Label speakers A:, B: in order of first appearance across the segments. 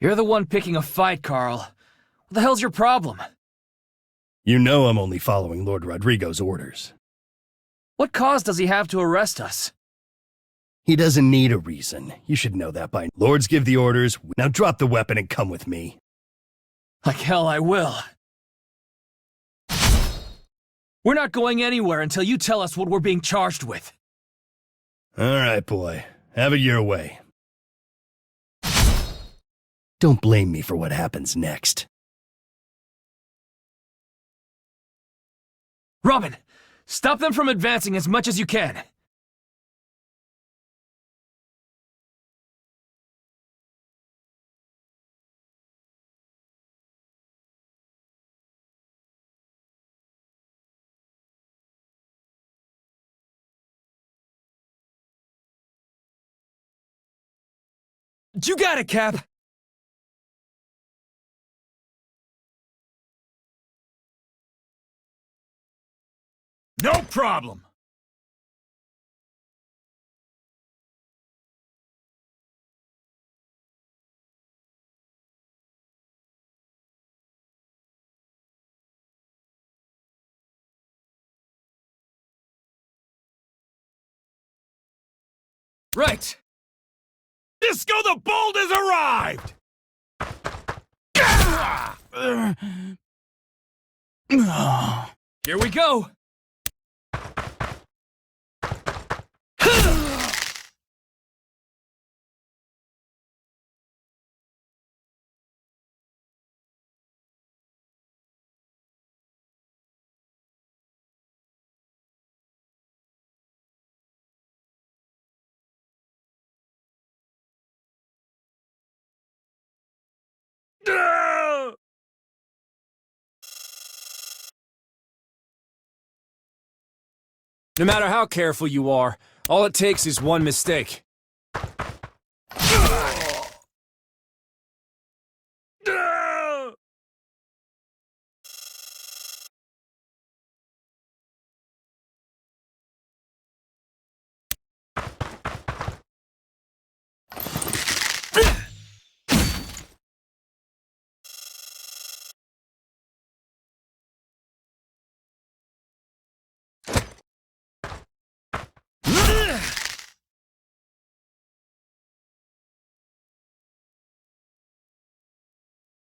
A: You're the one picking a fight, Carl. What the hell's your problem?
B: You know I'm only following Lord Rodrigo's orders.
A: What cause does he have to arrest us?
B: He doesn't need a reason. You should know that by now. Lords give the orders. Now drop the weapon and come with me.
A: Like hell I will. We're not going anywhere until you tell us what we're being charged with.
B: All right, boy. Have it your way. Don't blame me for what happens next.
A: Robin, stop them from advancing as much as you can. You got it, Cap!
C: No problem!
A: Right!
C: Disco the Bold has arrived!
A: Here we go!
D: No matter how careful you are, all it takes is one mistake.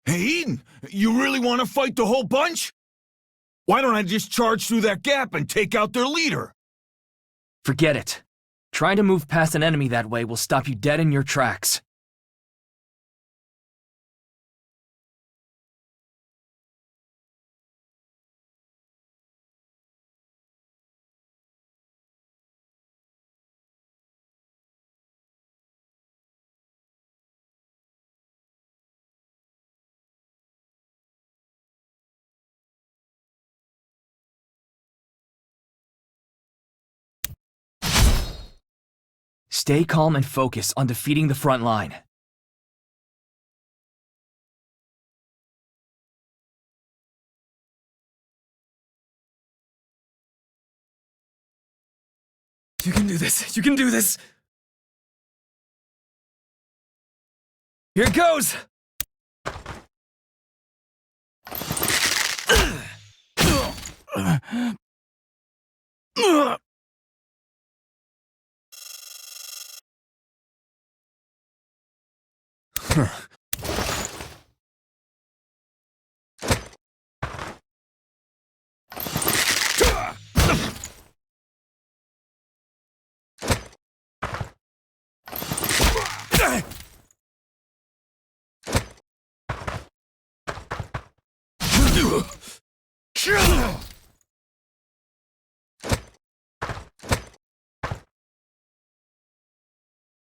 C: Hey, Eden, you really want to fight the whole bunch? Why don't I just charge through that gap and take out their leader?
A: Forget it. Trying to move past an enemy that way will stop you dead in your tracks. Stay calm and focus on defeating the front line. You can do this! You can do this! Here it goes!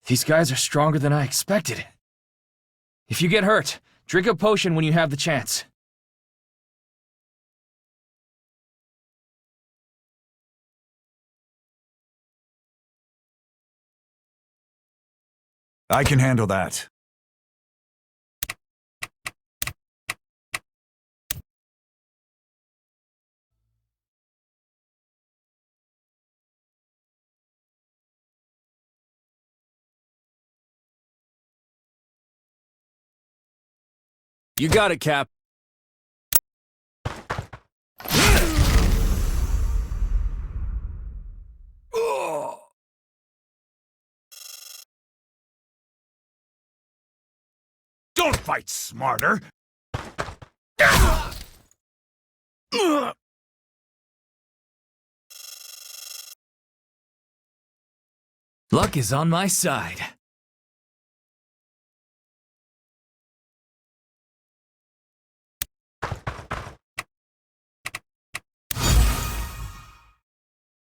A: These guys are stronger than I expected. If you get hurt, drink a potion when you have the chance.
C: I can handle that.
D: You got it, Cap.
C: Don't fight smarter!
A: Luck is on my side.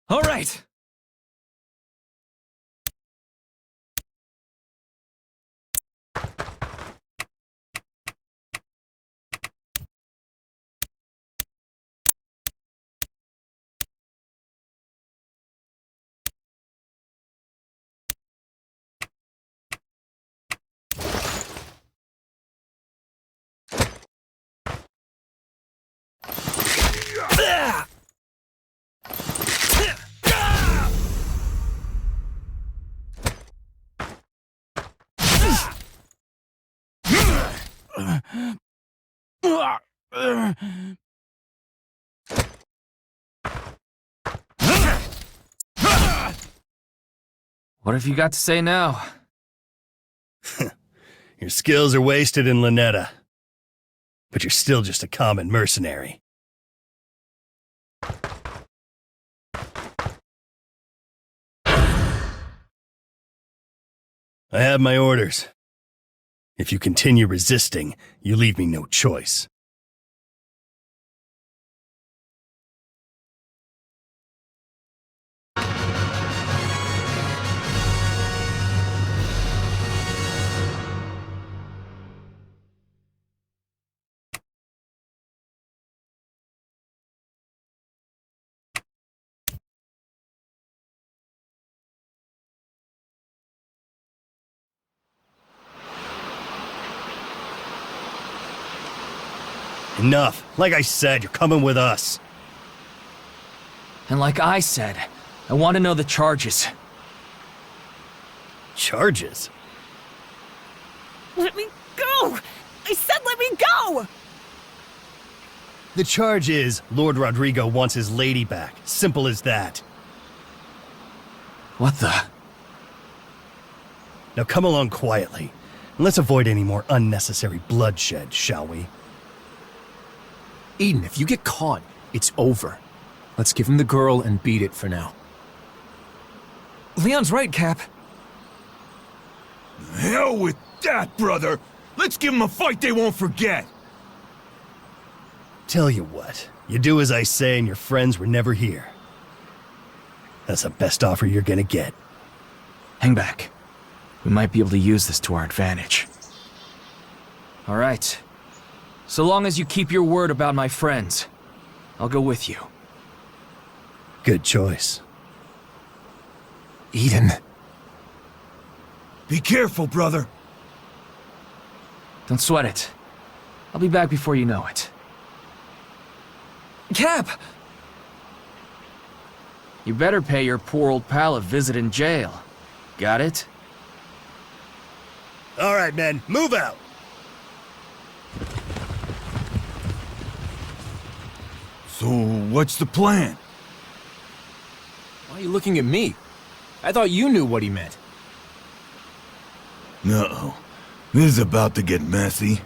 A: All right. What have you got to say now?
B: Your skills are wasted in Lynetta. But you're still just a common mercenary. I have my orders. If you continue resisting, you leave me no choice. Enough. Like I said, you're coming with us.
A: And like I said, I want to know the charges.
B: Charges?
E: Let me go! I said let me go!
B: The charge is, Lord Rodrigo wants his lady back. Simple as that.
A: What the?
B: Now come along quietly, and let's avoid any more unnecessary bloodshed, shall we?
D: Eden, if you get caught, it's over. Let's give him the girl and beat it for now.
A: Leon's right, Cap.
C: Hell with that, brother! Let's give them a fight they won't forget!
B: Tell you what, you do as I say and your friends were never here. That's the best offer you're gonna get.
A: Hang back. We might be able to use this to our advantage. All right. So long as you keep your word about my friends, I'll go with you.
B: Good choice.
D: Eden.
C: Be careful, brother.
A: Don't sweat it. I'll be back before you know it. Cap! You better pay your poor old pal a visit in jail. Got it?
B: All right, men, move out!
C: So, what's the plan?
D: Why are you looking at me? I thought you knew what he meant.
C: No. This is about to get messy.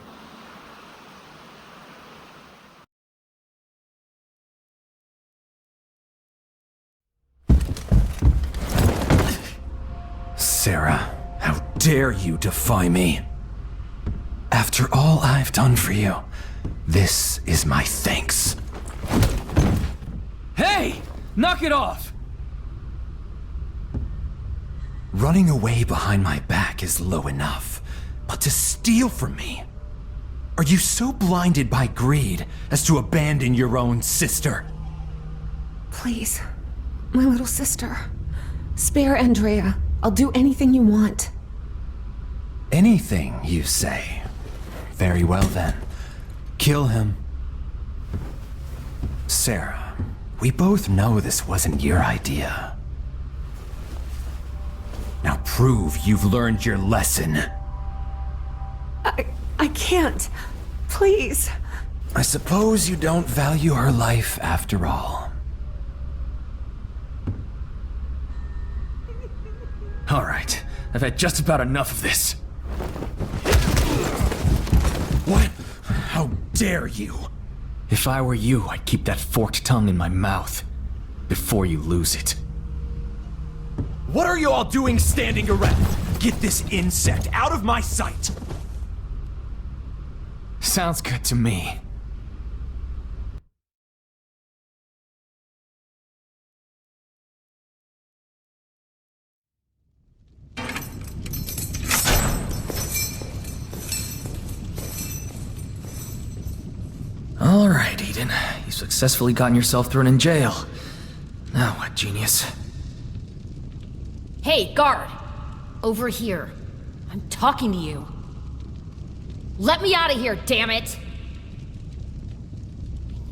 F: Sarah, how dare you defy me? After all I've done for you, this is my thanks.
A: Hey! Knock it off!
F: Running away behind my back is low enough, but to steal from me? Are you so blinded by greed as to abandon your own sister?
E: Please, my little sister. Spare Andrea. I'll do anything you want.
F: Anything, you say? Very well then. Kill him. Sarah, we both know this wasn't your idea. Now prove you've learned your lesson.
E: I can't. Please.
F: I suppose you don't value her life after all.
A: All right, I've had just about enough of this.
F: What? How dare you?
A: If I were you, I'd keep that forked tongue in my mouth before you lose it.
F: What are you all doing standing around? Get this insect out of my sight!
A: Sounds good to me. All right, Eden. You've successfully gotten yourself thrown in jail. Now what, genius?
G: Hey, guard! Over here. I'm talking to you. Let me out of here, damn it!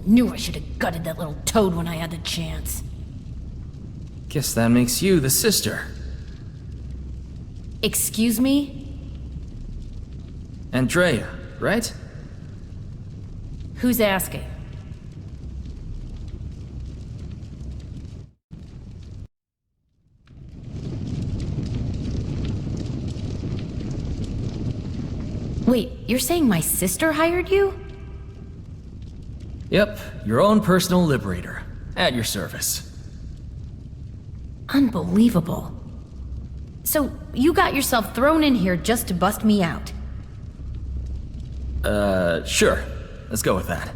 G: Knew I should have gutted that little toad when I had the chance.
A: Guess that makes you the sister.
G: Excuse me?
A: Andrea, right?
G: Who's asking? Wait, you're saying my sister hired you?
A: Yep, your own personal liberator. At your service.
G: Unbelievable. So, you got yourself thrown in here just to bust me out?
A: Sure. Let's go with that.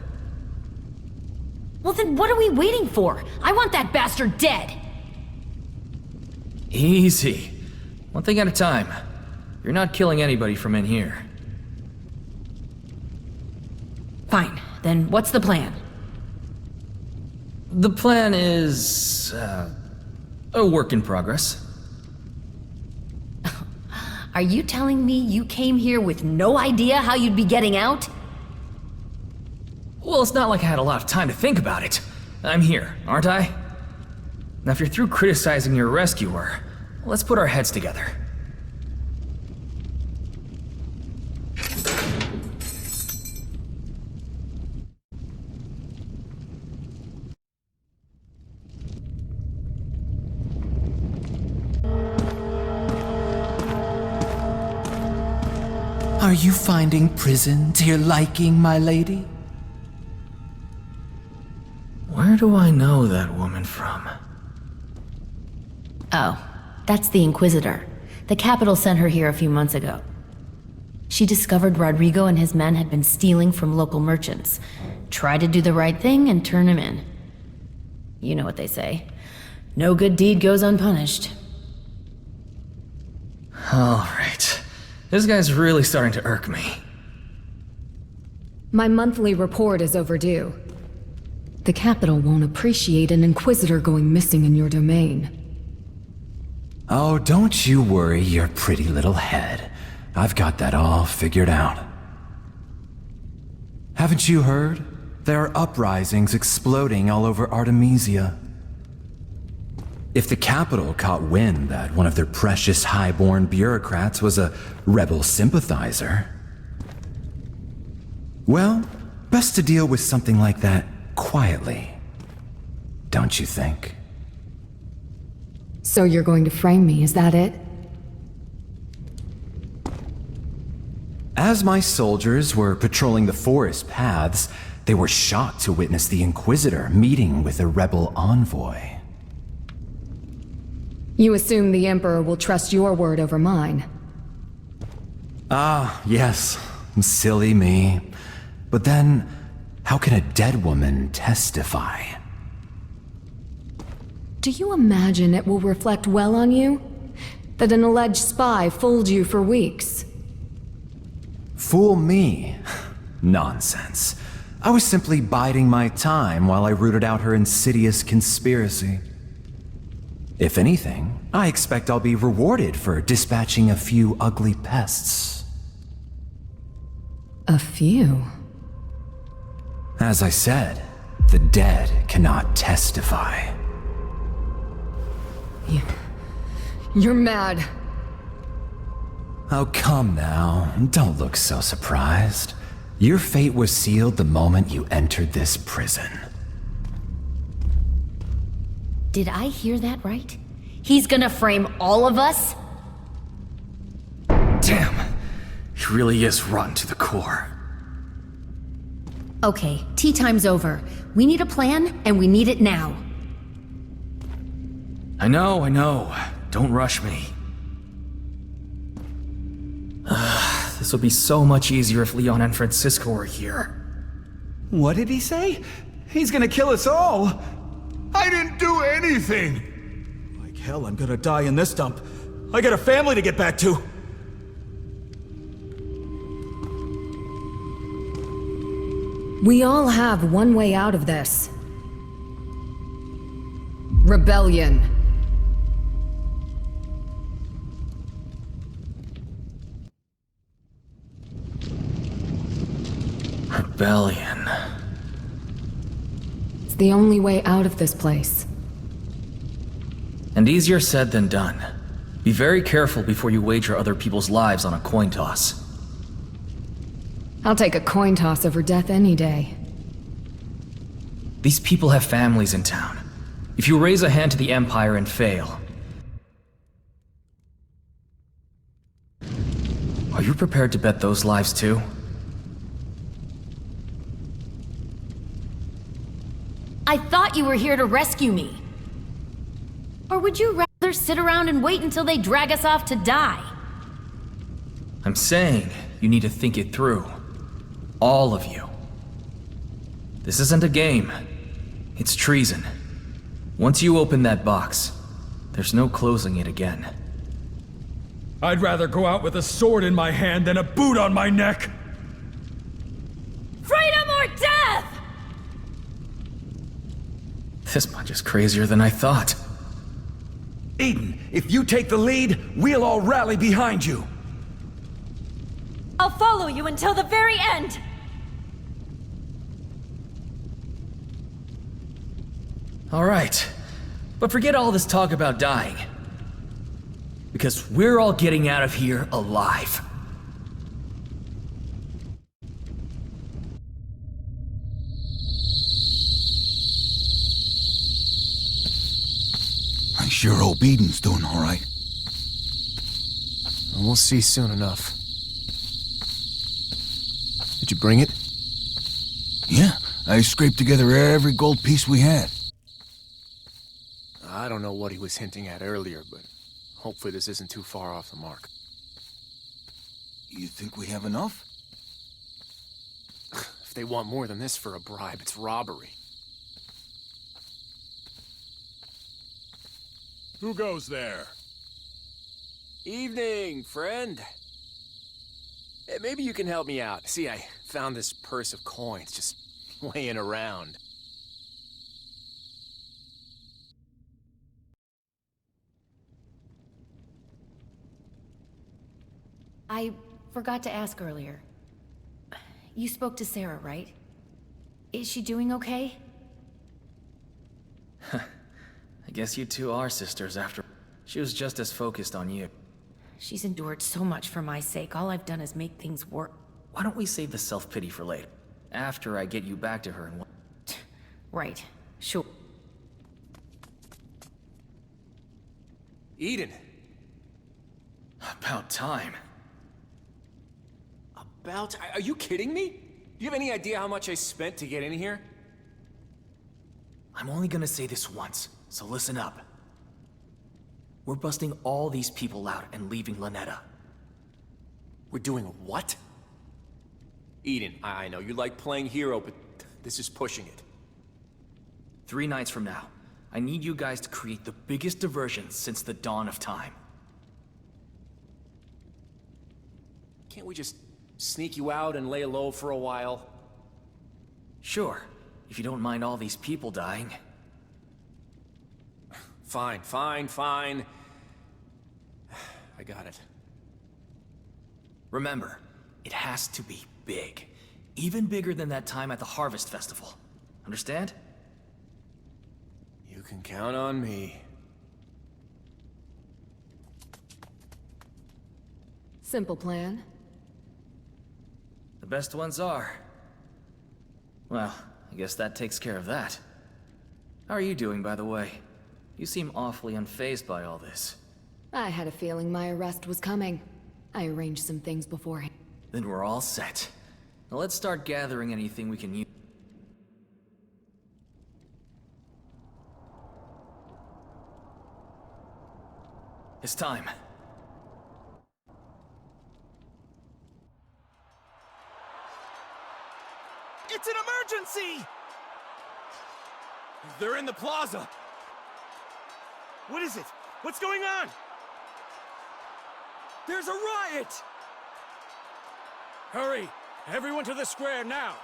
G: Well then what are we waiting for? I want that bastard dead!
A: Easy. One thing at a time. You're not killing anybody from in here.
G: Fine, then what's the plan?
A: The plan is, a work in progress.
G: Are you telling me you came here with no idea how you'd be getting out?
A: Well, it's not like I had a lot of time to think about it. I'm here, aren't I? Now, if you're through criticizing your rescuer, let's put our heads together.
F: Are you finding prison to your liking, my lady?
A: Where do I know that woman from?
G: Oh, that's the Inquisitor. The Capital sent her here a few months ago. She discovered Rodrigo and his men had been stealing from local merchants. Try to do the right thing and turn him in. You know what they say. No good deed goes unpunished.
A: All right. This guy's really starting to irk me.
E: My monthly report is overdue. The Capital won't appreciate an Inquisitor going missing in your domain.
F: Oh, don't you worry your pretty little head. I've got that all figured out. Haven't you heard? There are uprisings exploding all over Artemisia. If the Capital caught wind that one of their precious highborn bureaucrats was a rebel sympathizer, well, best to deal with something like that quietly, don't you think?
E: So you're going to frame me, is that it?
F: As my soldiers were patrolling the forest paths, they were shocked to witness the Inquisitor meeting with a rebel envoy.
E: You assume the Emperor will trust your word over mine.
F: Ah, yes. Silly me. But then, how can a dead woman testify?
E: Do you imagine it will reflect well on you? That an alleged spy fooled you for weeks?
F: Fool me? Nonsense. I was simply biding my time while I rooted out her insidious conspiracy. If anything, I expect I'll be rewarded for dispatching a few ugly pests.
E: A few?
F: As I said, the dead cannot testify.
E: You're mad.
F: Oh, come now. Don't look so surprised. Your fate was sealed the moment you entered this prison.
G: Did I hear that right? He's gonna frame all of us?
A: Damn. He really is rotten to the core.
G: Okay, tea time's over. We need a plan, and we need it now.
A: I know. Don't rush me. This would be so much easier if Leon and Francisco were here.
H: What did he say? He's gonna kill us all!
C: I didn't do anything!
H: Like hell, I'm gonna die in this dump. I got a family to get back to.
E: We all have one way out of this. Rebellion.
A: Rebellion.
E: It's the only way out of this place.
A: And easier said than done. Be very careful before you wager other people's lives on a coin toss.
E: I'll take a coin toss over death any day.
A: These people have families in town. If you raise a hand to the Empire and fail... Are you prepared to bet those lives too?
G: I thought you were here to rescue me. Or would you rather sit around and wait until they drag us off to die?
A: I'm saying you need to think it through. All of you. This isn't a game. It's treason. Once you open that box, there's no closing it again.
C: I'd rather go out with a sword in my hand than a boot on my neck!
G: Freedom or death!
A: This bunch is crazier than I thought.
H: Eden, if you take the lead, we'll all rally behind you.
I: I'll follow you until the very end!
A: All right, but forget all this talk about dying. Because we're all getting out of here alive.
C: I sure hope Eden's doing all right.
D: We'll see soon enough. Did you bring it?
C: Yeah, I scraped together every gold piece we had.
D: I don't know what he was hinting at earlier, but hopefully this isn't too far off the mark.
C: You think we have enough?
D: If they want more than this for a bribe, it's robbery.
J: Who goes there?
D: Evening, friend. Maybe you can help me out. See, I found this purse of coins just laying around.
G: I forgot to ask earlier. You spoke to Sarah, right? Is she doing okay?
A: I guess you two are sisters after... She was just as focused on you.
G: She's endured so much for my sake. All I've done is make things work.
A: Why don't we save the self-pity for later? After I get you back to her and...
G: Right. Sure.
D: Eden!
A: About time.
D: Are you kidding me? Do you have any idea how much I spent to get in here?
A: I'm only gonna say this once, so listen up. We're busting all these people out and leaving Lynetta.
D: We're doing what? Eden, I know you like playing hero, but this is pushing it.
A: 3 nights from now, I need you guys to create the biggest diversion since the dawn of time.
D: Can't we just sneak you out and lay low for a while?
A: Sure, if you don't mind all these people dying.
D: Fine. I got it.
A: Remember, it has to be big. Even bigger than that time at the Harvest Festival. Understand?
D: You can count on me.
E: Simple plan.
A: The best ones are. Well, I guess that takes care of that. How are you doing, by the way? You seem awfully unfazed by all this.
E: I had a feeling my arrest was coming. I arranged some things beforehand.
A: Then we're all set. Now let's start gathering anything we can use. It's time.
H: It's an emergency!
D: They're in the plaza!
H: What is it? What's going on?
D: There's a riot!
J: Hurry! Everyone to the square now!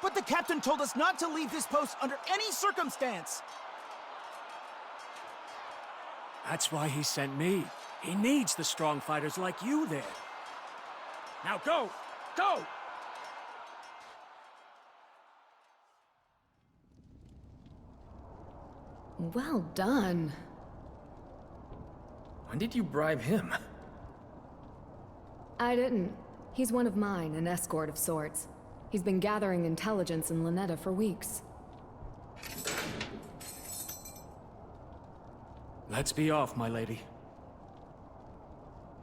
H: But the captain told us not to leave this post under any circumstance!
J: That's why he sent me. He needs the strong fighters like you there. Now go! Go!
E: Well done.
A: When did you bribe him?
E: I didn't. He's one of mine, an escort of sorts. He's been gathering intelligence in Lynetta for weeks.
J: Let's be off, my lady.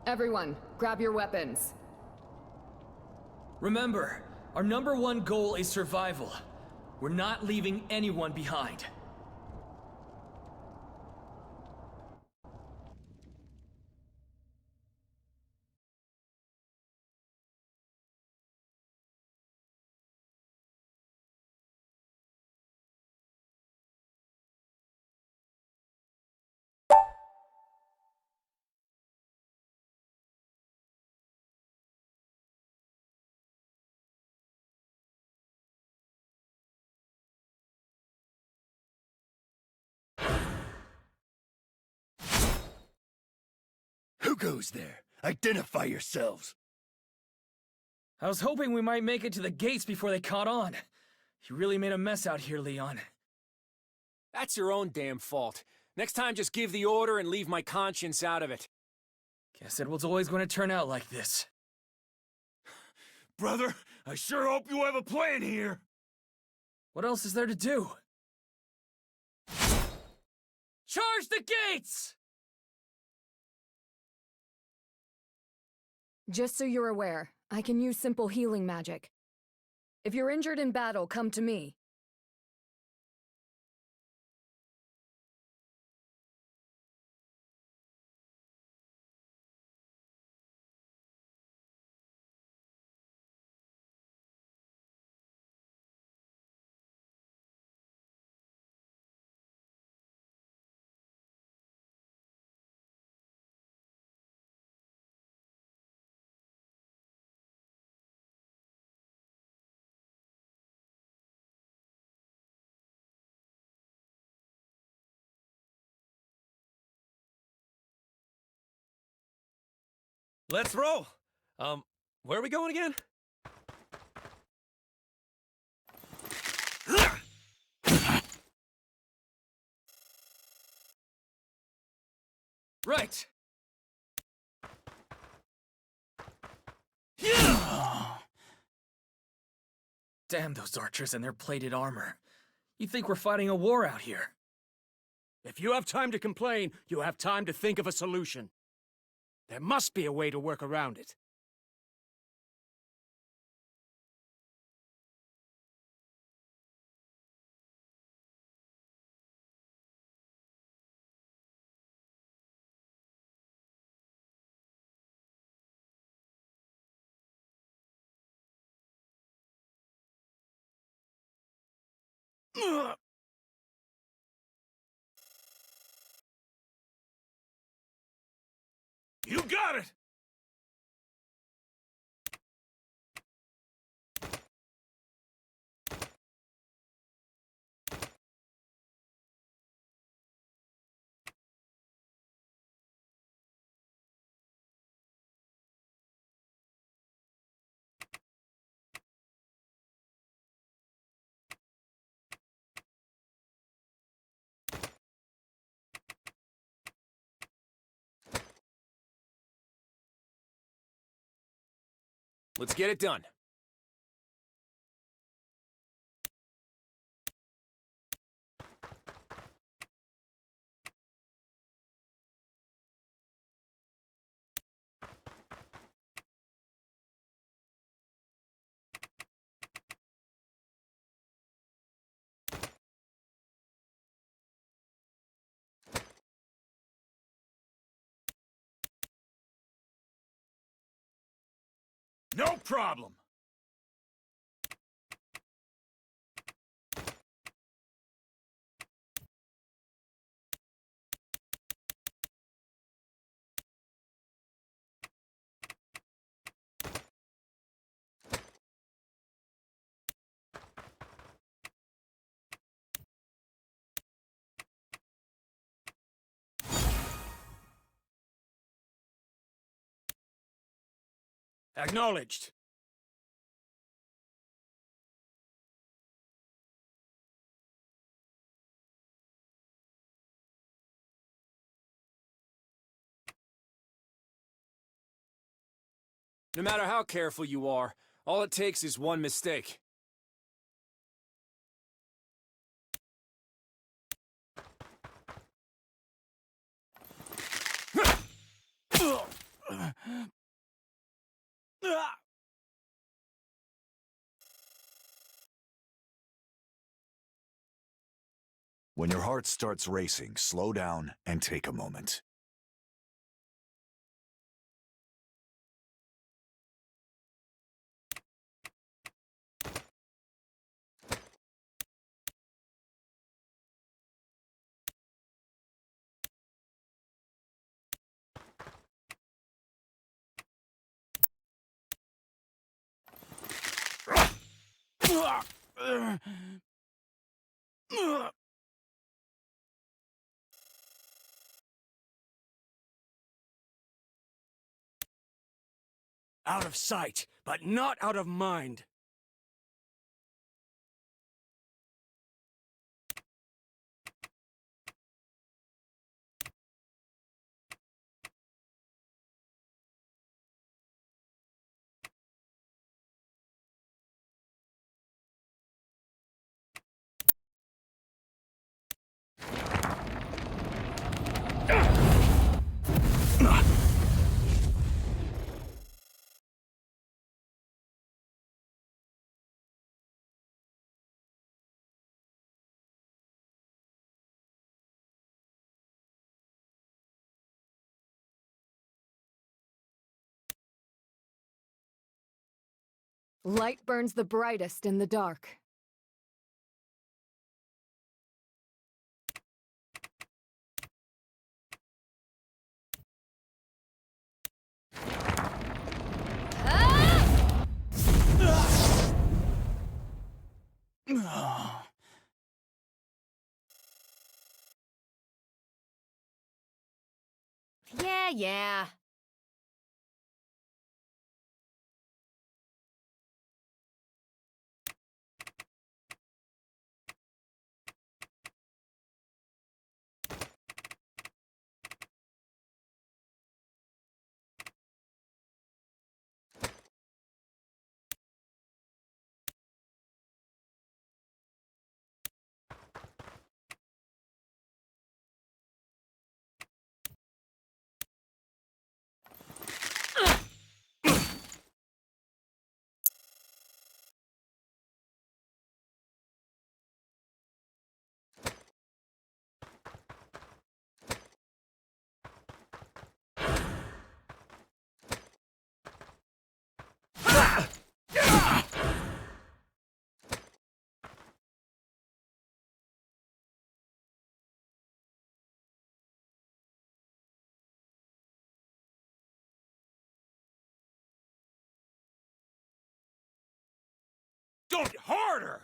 E: Everyone, grab your weapons.
A: Remember, our #1 goal is survival. We're not leaving anyone behind.
B: Who goes there? Identify yourselves!
A: I was hoping we might make it to the gates before they caught on. You really made a mess out here, Leon.
D: That's your own damn fault. Next time, just give the order and leave my conscience out of it.
A: Guess it was always going to turn out like this.
C: Brother, I sure hope you have a plan here.
A: What else is there to do? Charge the gates!
E: Just so you're aware, I can use simple healing magic. If you're injured in battle, come to me.
K: Let's roll! Where are we going again?
A: Right! Damn those archers and their plated armor. You think we're fighting a war out here?
J: If you have time to complain, you have time to think of a solution. There must be a way to work around it.
C: You got it!
D: Let's get it done.
C: No problem.
J: Acknowledged.
D: No matter how careful you are, all it takes is one mistake.
L: When your heart starts racing, slow down and take a moment.
J: Out of sight, but not out of mind.
E: Light burns the brightest in the dark.
I: Yeah.
C: Don't harder!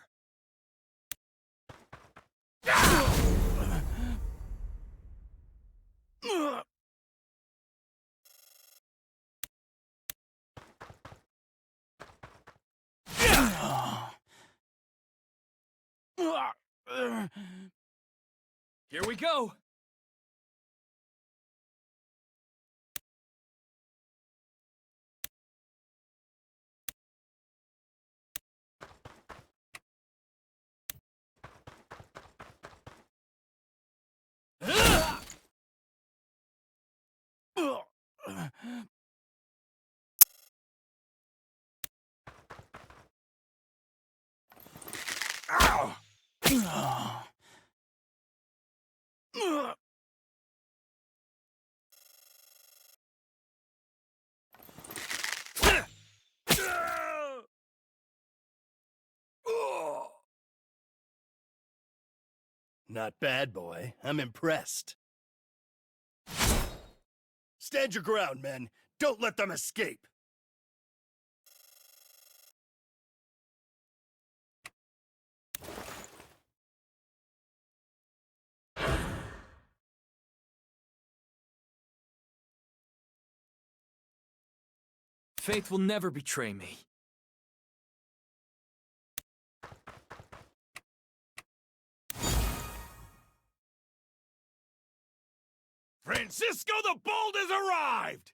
A: Here we go!
B: Not bad, boy. I'm impressed. Stand your ground, men. Don't let them escape.
A: Faith will never betray me.
C: Francisco the Bold has arrived!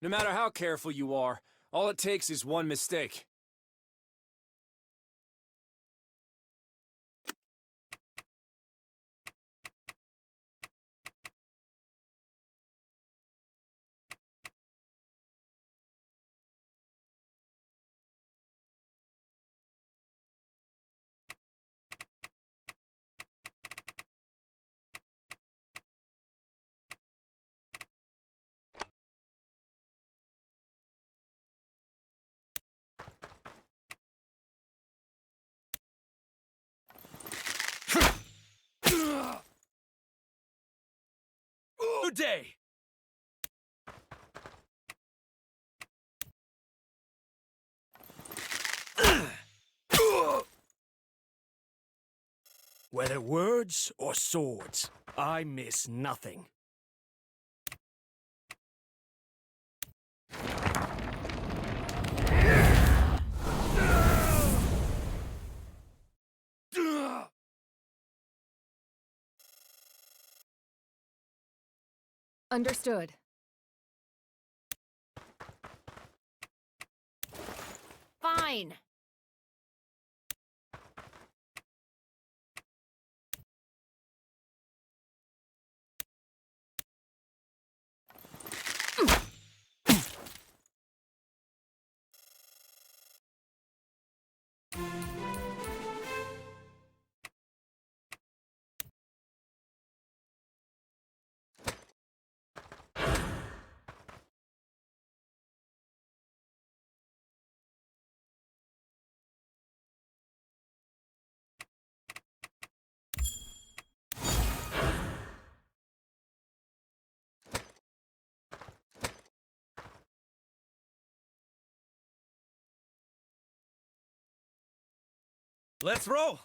D: No matter how careful you are, all it takes is one mistake.
A: Good day!
J: Whether words or swords, I miss nothing.
E: Understood.
G: Fine.
K: Let's roll!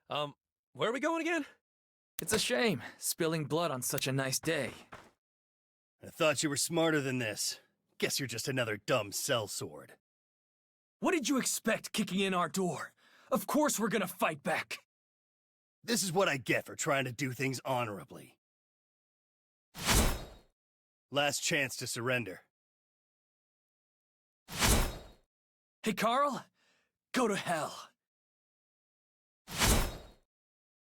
K: Where are we going again?
A: It's a shame, spilling blood on such a nice day.
B: I thought you were smarter than this. Guess you're just another dumb sellsword.
A: What did you expect kicking in our door? Of course we're gonna fight back.
B: This is what I get for trying to do things honorably. Last chance to surrender.
A: Hey, Carl, go to hell.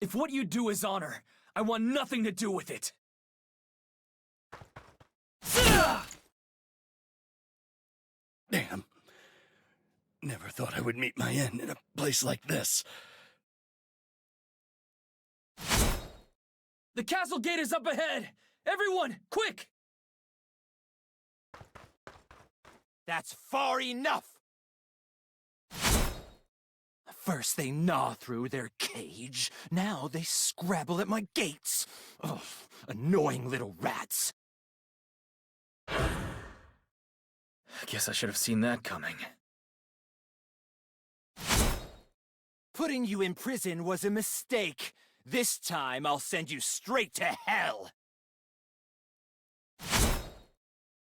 A: If what you do is honor, I want nothing to do with it.
B: Damn. Never thought I would meet my end in a place like this.
A: The castle gate is up ahead! Everyone, quick!
H: That's far enough! First they gnaw through their cage, now they scrabble at my gates. Ugh, annoying little rats.
A: Guess I should have seen that coming.
H: Putting you in prison was a mistake. This time I'll send you straight to hell.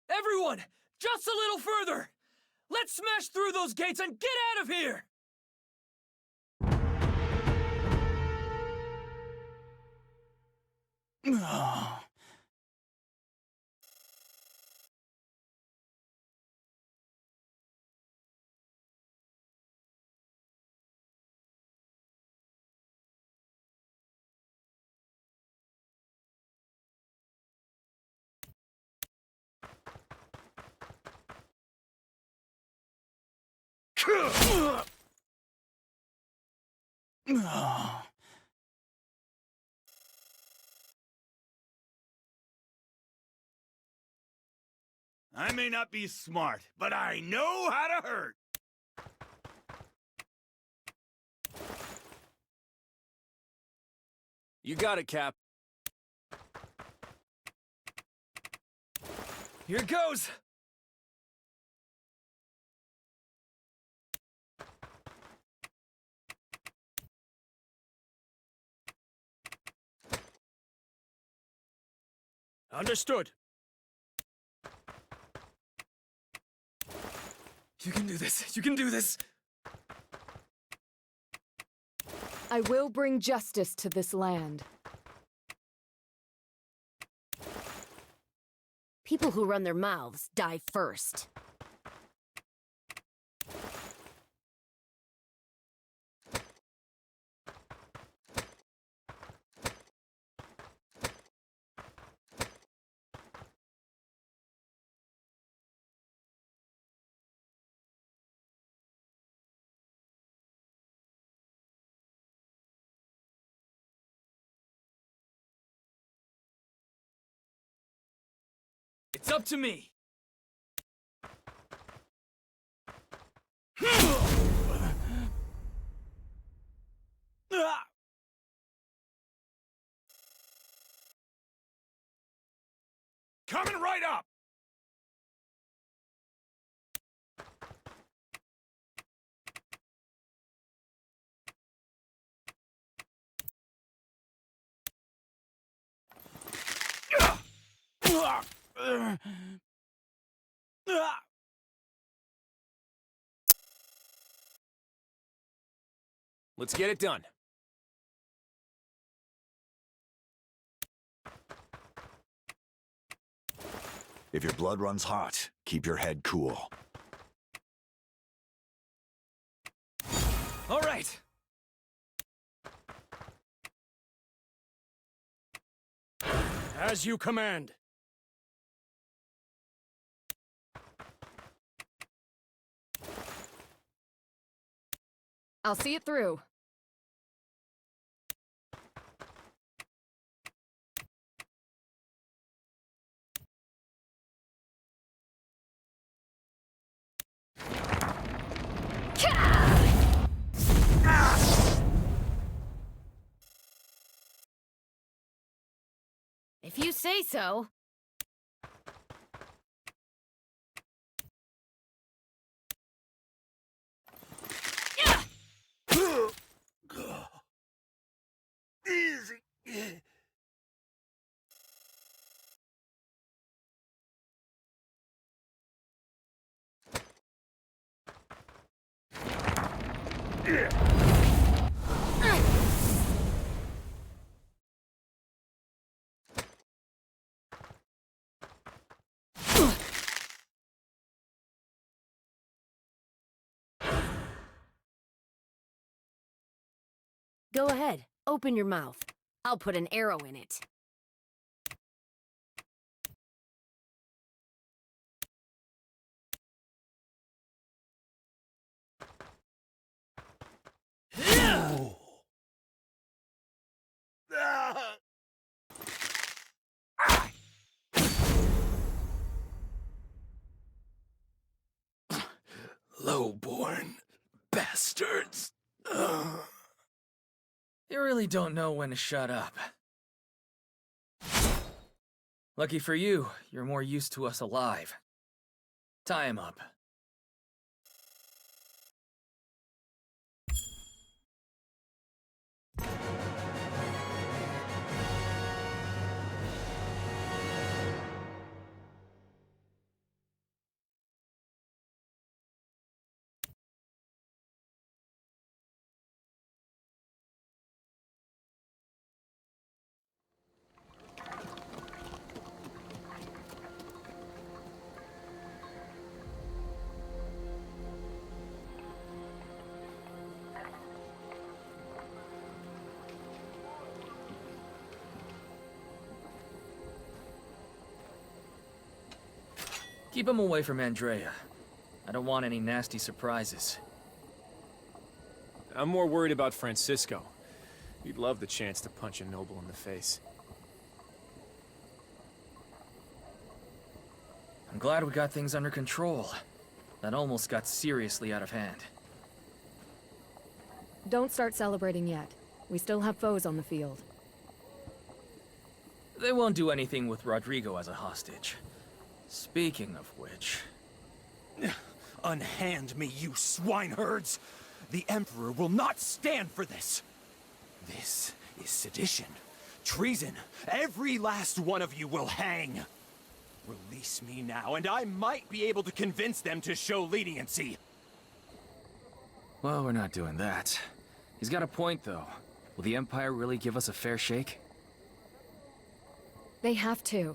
A: Everyone, just a little further! Let's smash through those gates and get out of here!
C: I may not be smart, but I know how to hurt.
D: You got it, Cap.
A: Here it goes!
J: Understood.
A: You can do this. You can do this.
M: I will bring justice to this land.
G: People who run their mouths die first.
A: It's up to me.
C: Coming right up!
D: Let's get it done.
L: If your blood runs hot, keep your head cool.
A: All right.
J: As you command.
M: I'll see it through.
G: If you say so.
C: Easy.
G: Go ahead, open your mouth. I'll put an arrow in it.
C: Lowborn bastards.
A: You really don't know when to shut up. Lucky for you, you're more used to us alive. Tie him up. Keep him away from Andrea. I don't want any nasty surprises.
D: I'm more worried about Francisco. He'd love the chance to punch a noble in the face.
A: I'm glad we got things under control. That almost got seriously out of hand.
M: Don't start celebrating yet. We still have foes on the field.
A: They won't do anything with Rodrigo as a hostage. Speaking of which...
H: Unhand me, you swineherds! The Emperor will not stand for this! This is sedition, treason. Every last one of you will hang! Release me now, and I might be able to convince them to show leniency.
A: Well, we're not doing that. He's got a point, though. Will the Empire really give us a fair shake?
M: They have to.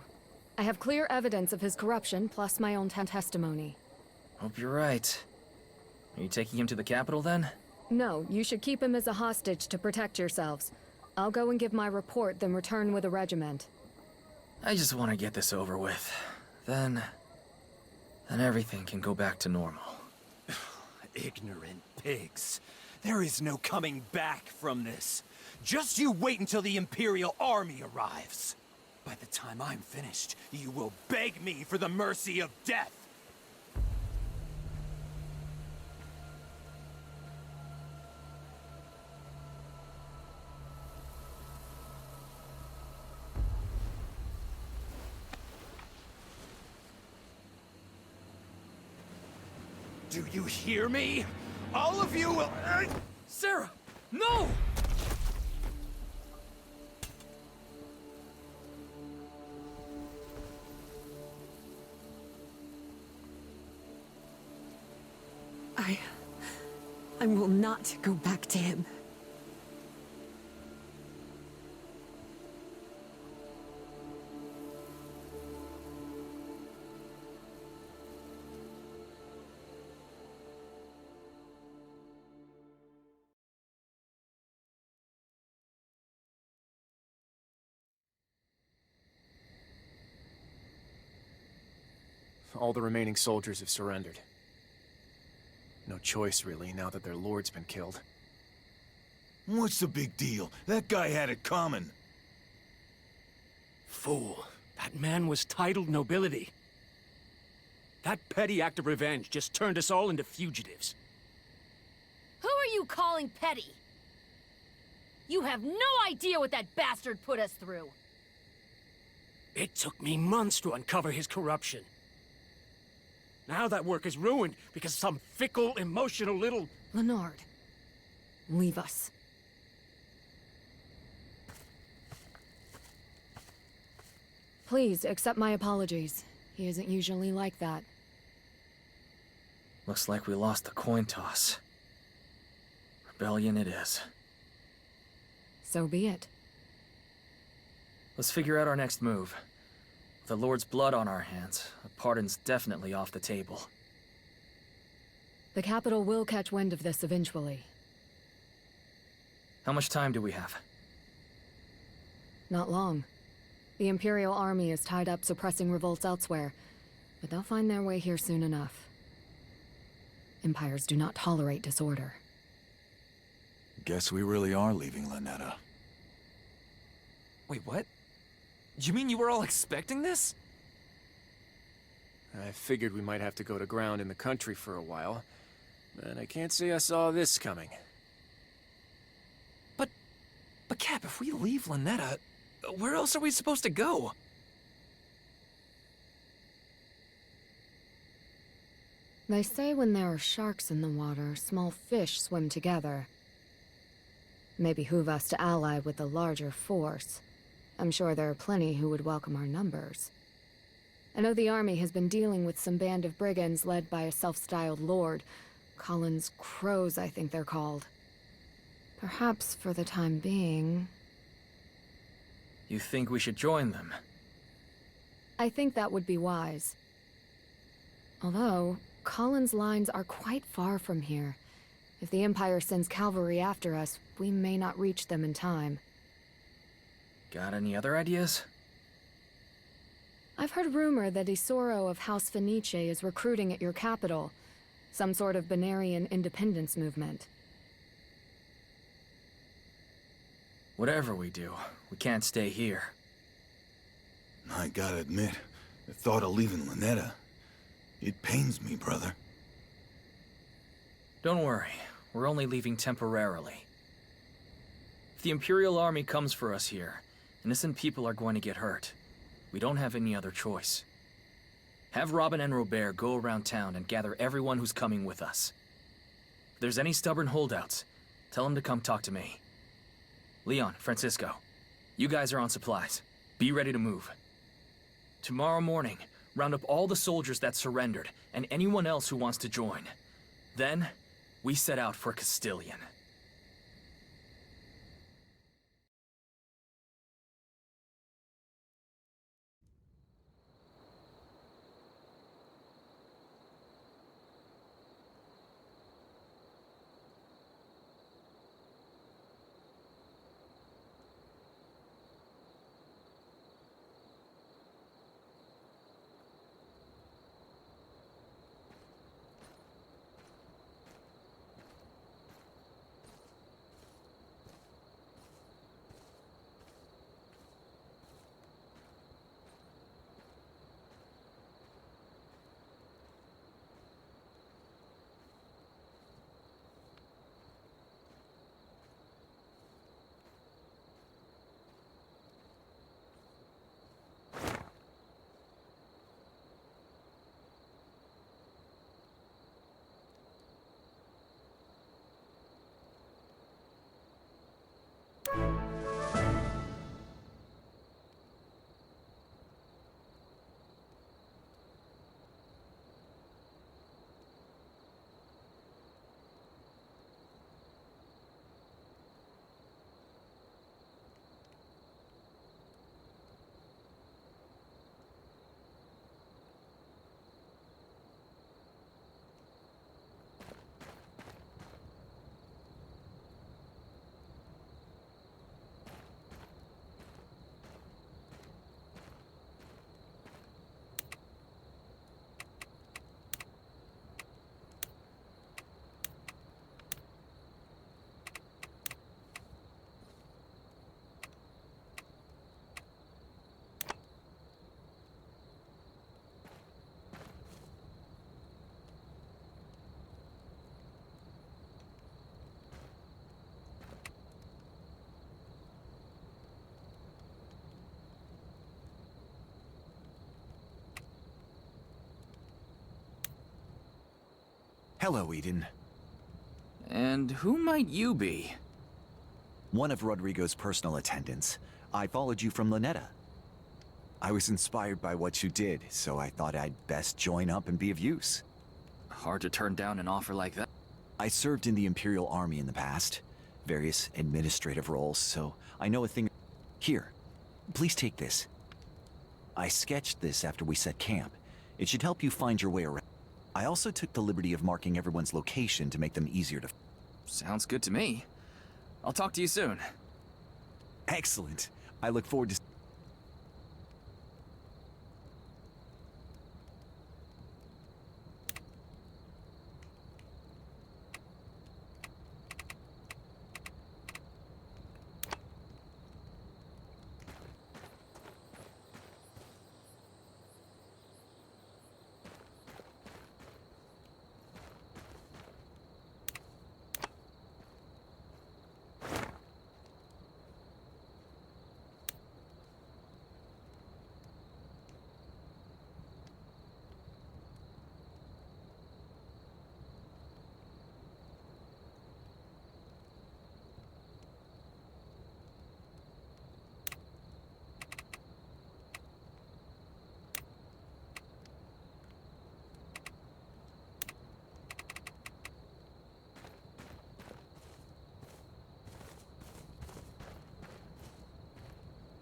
M: I have clear evidence of his corruption, plus my own testimony.
A: Hope you're right. Are you taking him to the capital, then?
M: No, you should keep him as a hostage to protect yourselves. I'll go and give my report, then return with a regiment.
A: I just want to get this over with. Then everything can go back to normal.
H: Ignorant pigs. There is no coming back from this. Just you wait until the Imperial army arrives. By the time I'm finished, you will beg me for the mercy of death. Do you hear me? All of you will...
A: Sarah! No!
E: I will not go back to him.
D: All the remaining soldiers have surrendered. No choice, really, now that their lord's been killed.
C: What's the big deal? That guy had it coming.
J: Fool. That man was titled nobility. That petty act of revenge just turned us all into fugitives.
I: Who are you calling petty? You have no idea what that bastard put us through.
J: It took me months to uncover his corruption. Now that work is ruined because some fickle, emotional little...
M: Leonard, leave us. Please, accept my apologies. He isn't usually like that.
A: Looks like we lost the coin toss. Rebellion it is.
M: So be it.
A: Let's figure out our next move. With the Lord's blood on our hands, a pardon's definitely off the table.
M: The capital will catch wind of this eventually.
A: How much time do we have?
M: Not long. The Imperial army is tied up suppressing revolts elsewhere, but they'll find their way here soon enough. Empires do not tolerate disorder.
L: Guess we really are leaving Lynetta.
K: Wait, what? You mean you were all expecting this?
D: I figured we might have to go to ground in the country for a while, but I can't say I saw this coming.
K: But Cap, if we leave Lynetta, where else are we supposed to go?
M: They say when there are sharks in the water, small fish swim together. May behoove us to ally with the larger force. I'm sure there are plenty who would welcome our numbers. I know the army has been dealing with some band of brigands led by a self-styled lord. Collins Crows, I think they're called. Perhaps for the time being...
A: You think we should join them?
M: I think that would be wise. Although, Collins' lines are quite far from here. If the Empire sends cavalry after us, we may not reach them in time.
A: Got any other ideas?
M: I've heard rumor that Isoro of House Fenice is recruiting at your capital. Some sort of Benarian independence movement.
A: Whatever we do, we can't stay here.
C: I gotta admit, the thought of leaving Lynetta, it pains me, brother.
A: Don't worry, we're only leaving temporarily. If the Imperial Army comes for us here, innocent people are going to get hurt. We don't have any other choice. Have Robin and Robert go around town and gather everyone who's coming with us. If there's any stubborn holdouts, tell them to come talk to me. Leon, Francisco, you guys are on supplies. Be ready to move. Tomorrow morning, round up all the soldiers that surrendered and anyone else who wants to join. Then, we set out for Castilian.
L: Hello, Eden.
A: And who might you be?
L: One of Rodrigo's personal attendants. I followed you from Lynetta. I was inspired by what you did, so I thought I'd best join up and be of use.
A: Hard to turn down an offer like that.
L: I served in the Imperial Army in the past, various administrative roles, so I know a thing. Here, please take this. I sketched this after we set camp. It should help you find your way around. I also took the liberty of marking everyone's location to make them easier to...
A: Sounds good to me. I'll talk to you soon.
L: Excellent. I look forward to...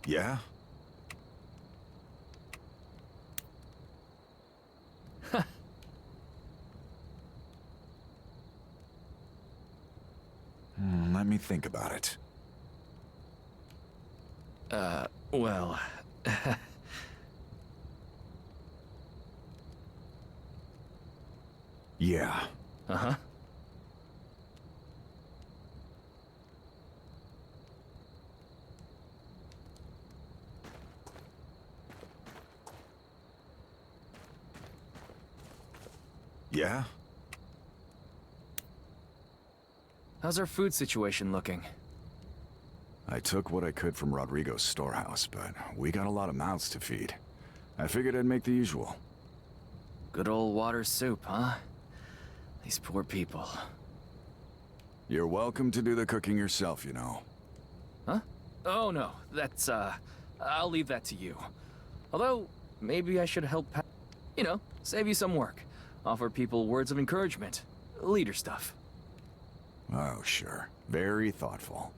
L: Yeah? Let me think about it.
A: Well...
C: Yeah.
A: Uh-huh.
C: Yeah?
A: How's our food situation looking?
N: I took what I could from Rodrigo's storehouse, but we got a lot of mouths to feed. I figured I'd make the usual.
A: Good old water soup, huh? These poor people.
N: You're welcome to do the cooking yourself, you know.
A: Huh? Oh no, that's, I'll leave that to you. Although, maybe I should help you know, save you some work. Offer people words of encouragement. Leader stuff.
N: Oh, sure. Very thoughtful.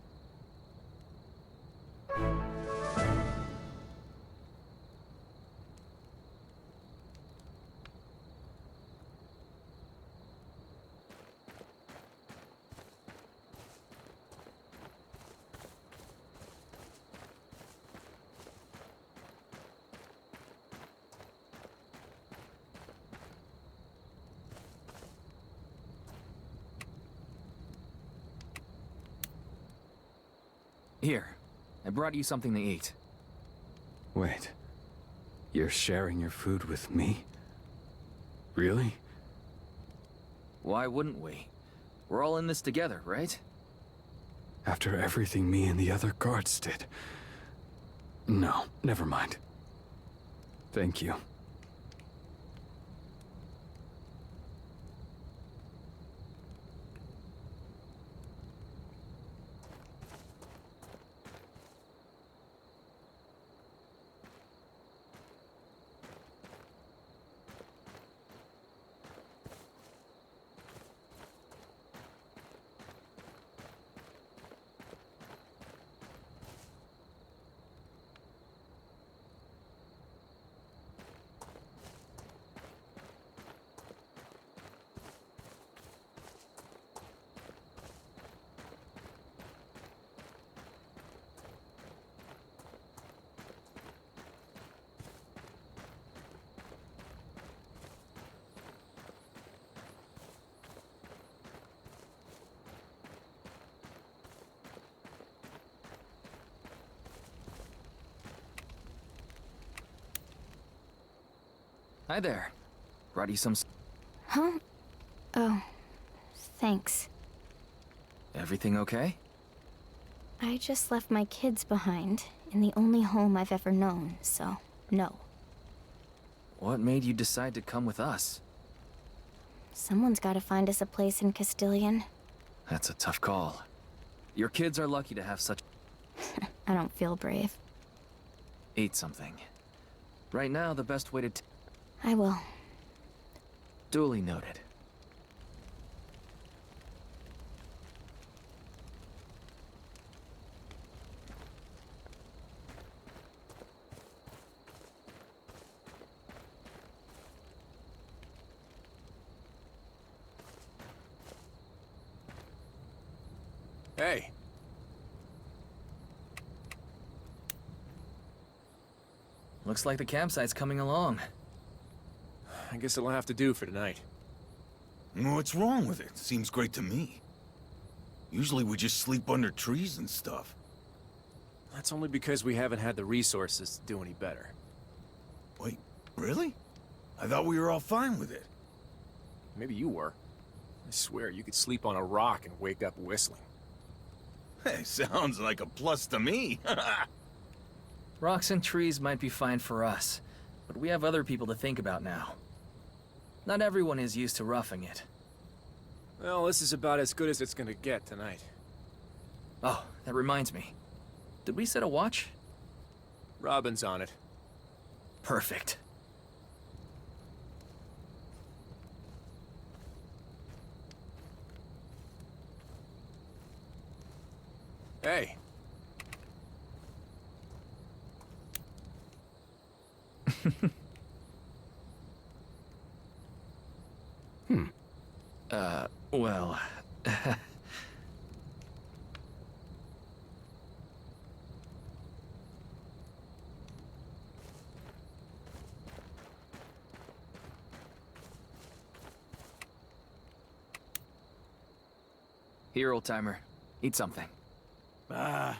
A: Here, I brought you something to eat.
O: Wait. You're sharing your food with me? Really?
A: Why wouldn't we? We're all in this together, right?
O: After everything me and the other guards did. No, never mind. Thank you.
A: Hi there. Brought you some...
P: Huh? Oh, thanks.
A: Everything okay?
P: I just left my kids behind in the only home I've ever known, so no.
A: What made you decide to come with us?
P: Someone's gotta find us a place in Castilian.
A: That's a tough call. Your kids are lucky to have such...
P: I don't feel brave.
A: Eat something. Right now, the best way to...
P: I will.
A: Duly noted.
D: Hey.
A: Looks like the campsite's coming along.
D: I guess it'll have to do for tonight.
C: What's wrong with it? Seems great to me. Usually we just sleep under trees and stuff.
D: That's only because we haven't had the resources to do any better.
C: Wait, really? I thought we were all fine with it.
D: Maybe you were. I swear you could sleep on a rock and wake up whistling.
C: Hey, sounds like a plus to me.
A: Rocks and trees might be fine for us, but we have other people to think about now. Not everyone is used to roughing it.
D: Well, this is about as good as it's gonna get tonight.
A: Oh, that reminds me. Did we set a watch?
D: Robin's on it.
A: Perfect.
D: Hey.
A: Well... Here, old-timer. Eat something.
Q: Ah.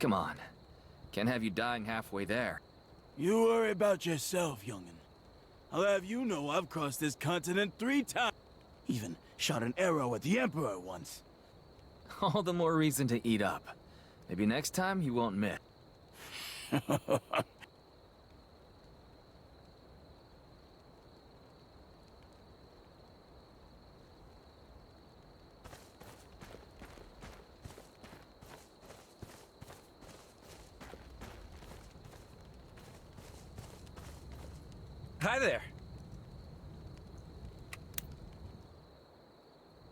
A: Come on. Can't have you dying halfway there.
Q: You worry about yourself, youngin'. I'll have you know I've crossed this continent 3 times. Even shot an arrow at the Emperor once.
A: All the more reason to eat up. Maybe next time you won't miss.
K: Hi there.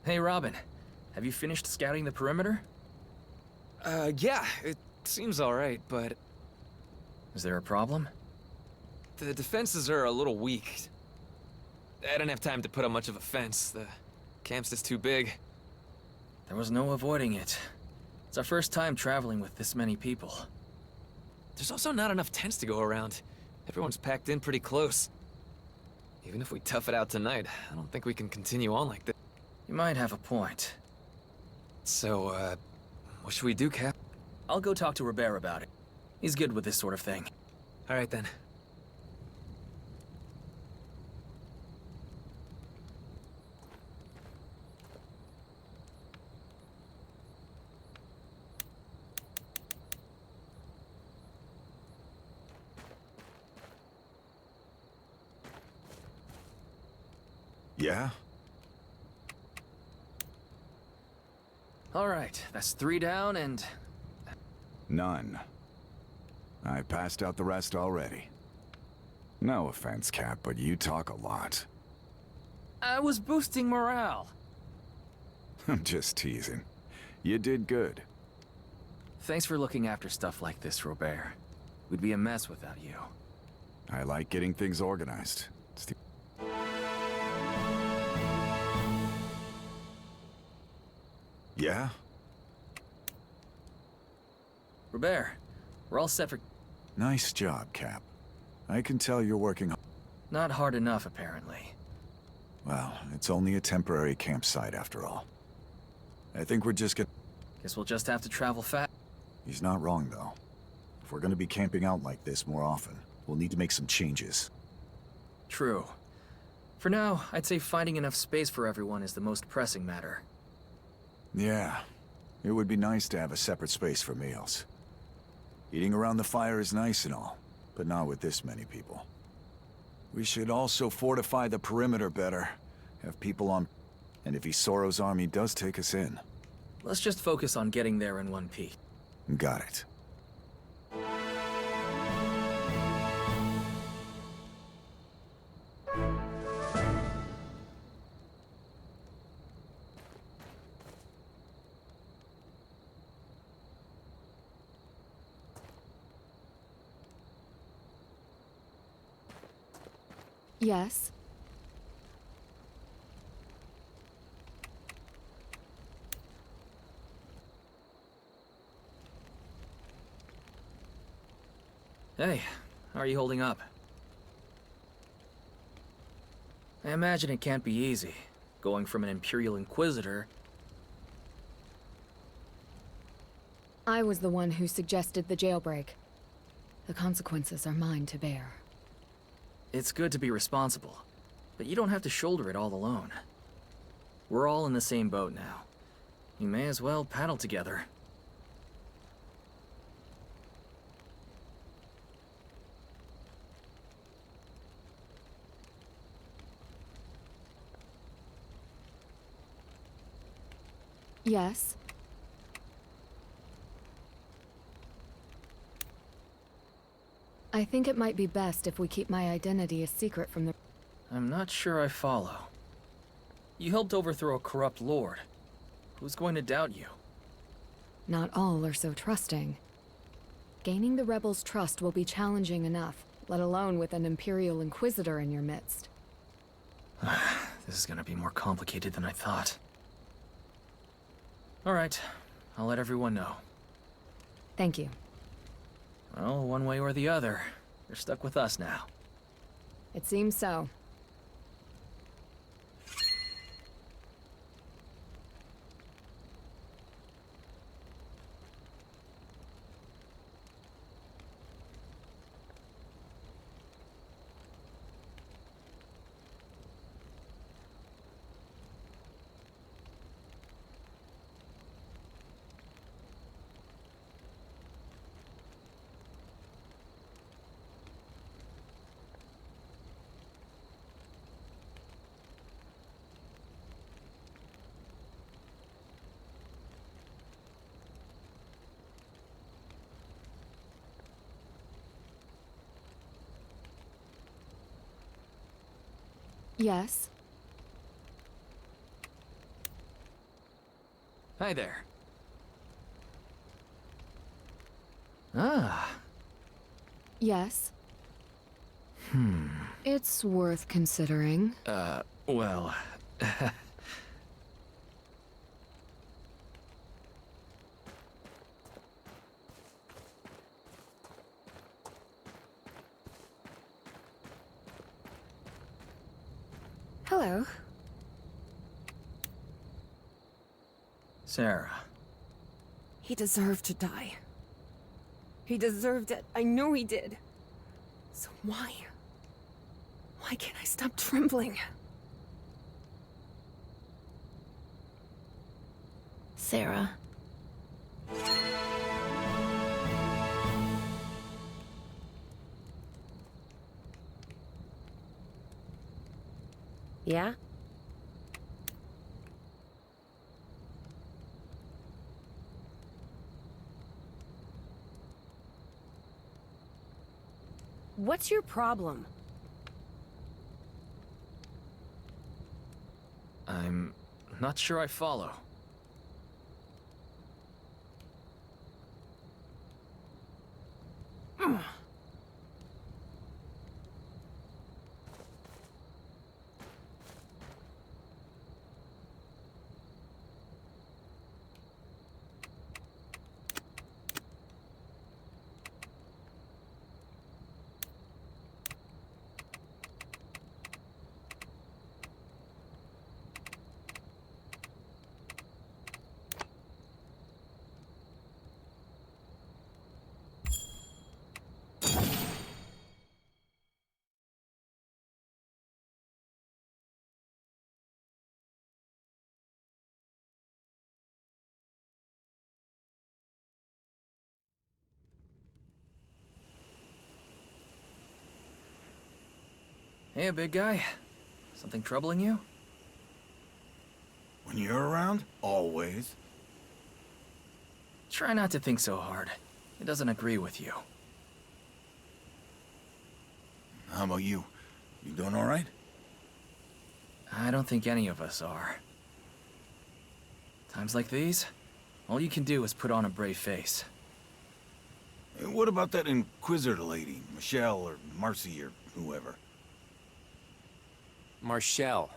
A: Hey, Robin. Have you finished scouting the perimeter?
K: Yeah, it seems alright, but...
A: Is there a problem?
K: The defenses are a little weak. I don't have time to put up much of a fence. The camp's just too big.
A: There was no avoiding it. It's our first time traveling with this many people.
K: There's also not enough tents to go around. Everyone's packed in pretty close. Even if we tough it out tonight, I don't think we can continue on like this.
A: You might have a point.
K: So, what should we do, Cap?
A: I'll go talk to Robert about it. He's good with this sort of thing.
K: Alright then.
N: Yeah?
A: Alright, that's 3 down and...
N: None. I passed out the rest already. No offense, Cap, but you talk a lot.
A: I was boosting morale.
N: I'm just teasing. You did good.
A: Thanks for looking after stuff like this, Robert. We'd be a mess without you.
N: I like getting things organized. It's the Yeah?
A: Robert, we're all set for...
N: Nice job, Cap. I can tell you're working...
A: Not hard enough, apparently.
N: Well, it's only a temporary campsite after all. I think we're just gonna...
A: Guess we'll just have to travel fast.
N: He's not wrong, though. If we're gonna be camping out like this more often, we'll need to make some changes.
A: True. For now, I'd say finding enough space for everyone is the most pressing matter.
N: Yeah. It would be nice to have a separate space for meals. Eating around the fire is nice and all, but not with this many people. We should also fortify the perimeter better. Have people on... And if Isoro's army does take us in...
A: Let's just focus on getting there in one piece.
N: Got it.
M: Yes?
A: Hey, how are you holding up? I imagine it can't be easy, going from an Imperial Inquisitor...
M: I was the one who suggested the jailbreak. The consequences are mine to bear.
A: It's good to be responsible, but you don't have to shoulder it all alone. We're all in the same boat now. You may as well paddle together.
M: Yes? I think it might be best if we keep my identity a secret from the...
A: I'm not sure I follow. You helped overthrow a corrupt lord. Who's going to doubt you?
M: Not all are so trusting. Gaining the rebels' trust will be challenging enough, let alone with an Imperial Inquisitor in your midst.
A: This is gonna be more complicated than I thought. Alright, I'll let everyone know.
M: Thank you.
A: Well, one way or the other, you're stuck with us now.
M: It seems so. Yes?
A: Hi there. Ah.
M: Yes?
A: Hmm.
M: It's worth considering.
A: Well...
E: Hello.
A: Sarah.
E: He deserved to die. He deserved it. I know he did. So why? Why can't I stop trembling?
G: Sarah.
R: Yeah? What's your problem?
A: I'm not sure I follow. Hey, big guy. Something troubling you?
C: When you're around, always.
A: Try not to think so hard. It doesn't agree with you.
C: How about you? You doing all right?
A: I don't think any of us are. Times like these, all you can do is put on a brave face.
C: Hey, what about that Inquisitor lady, Michelle or Marcy or whoever?
D: Marshall.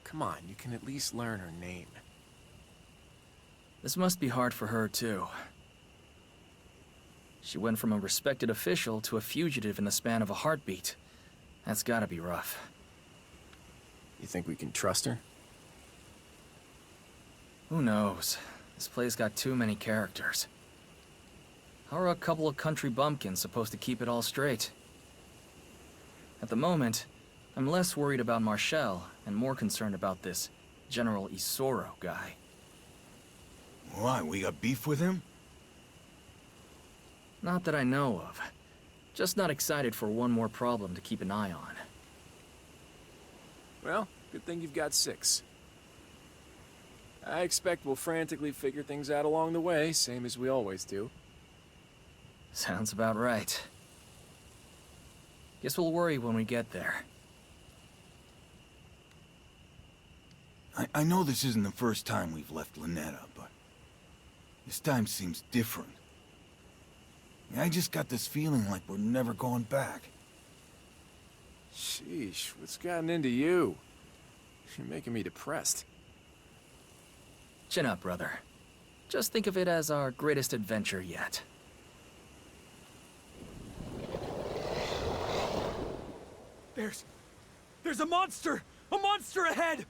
D: Come on, you can at least learn her name.
A: This must be hard for her, too. She went from a respected official to a fugitive in the span of a heartbeat. That's gotta be rough.
D: You think we can trust her?
A: Who knows? This place got too many characters. How are a couple of country bumpkins supposed to keep it all straight? At the moment, I'm less worried about Marshall and more concerned about this General Isoro guy.
C: Why, we got beef with him?
A: Not that I know of. Just not excited for one more problem to keep an eye on.
D: Well, good thing you've got 6. I expect we'll frantically figure things out along the way, same as we always do.
A: Sounds about right. Guess we'll worry when we get there.
C: I know this isn't the first time we've left Lynetta, but this time seems different. I just got this feeling like we're never going back.
D: Sheesh, what's gotten into you? You're making me depressed.
A: Chin up, brother. Just think of it as our greatest adventure yet.
H: There's a monster! A monster ahead!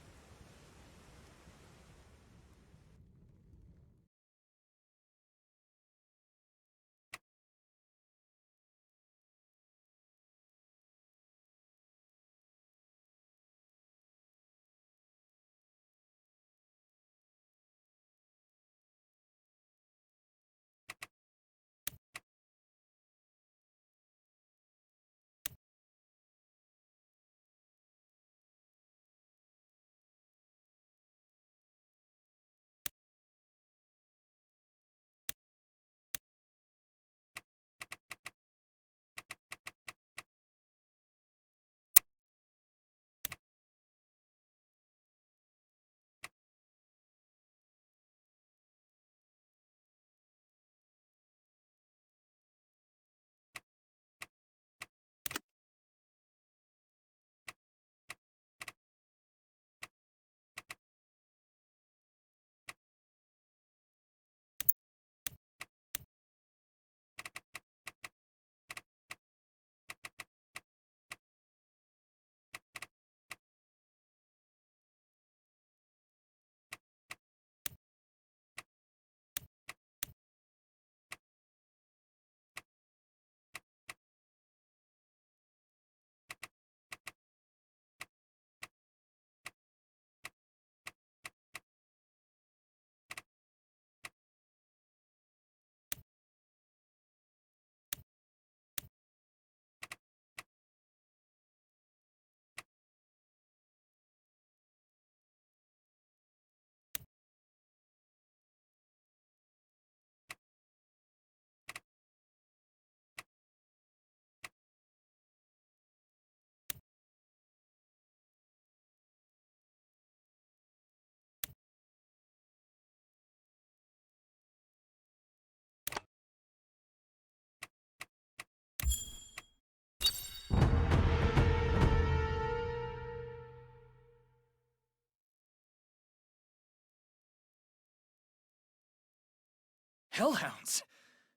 A: Hellhounds!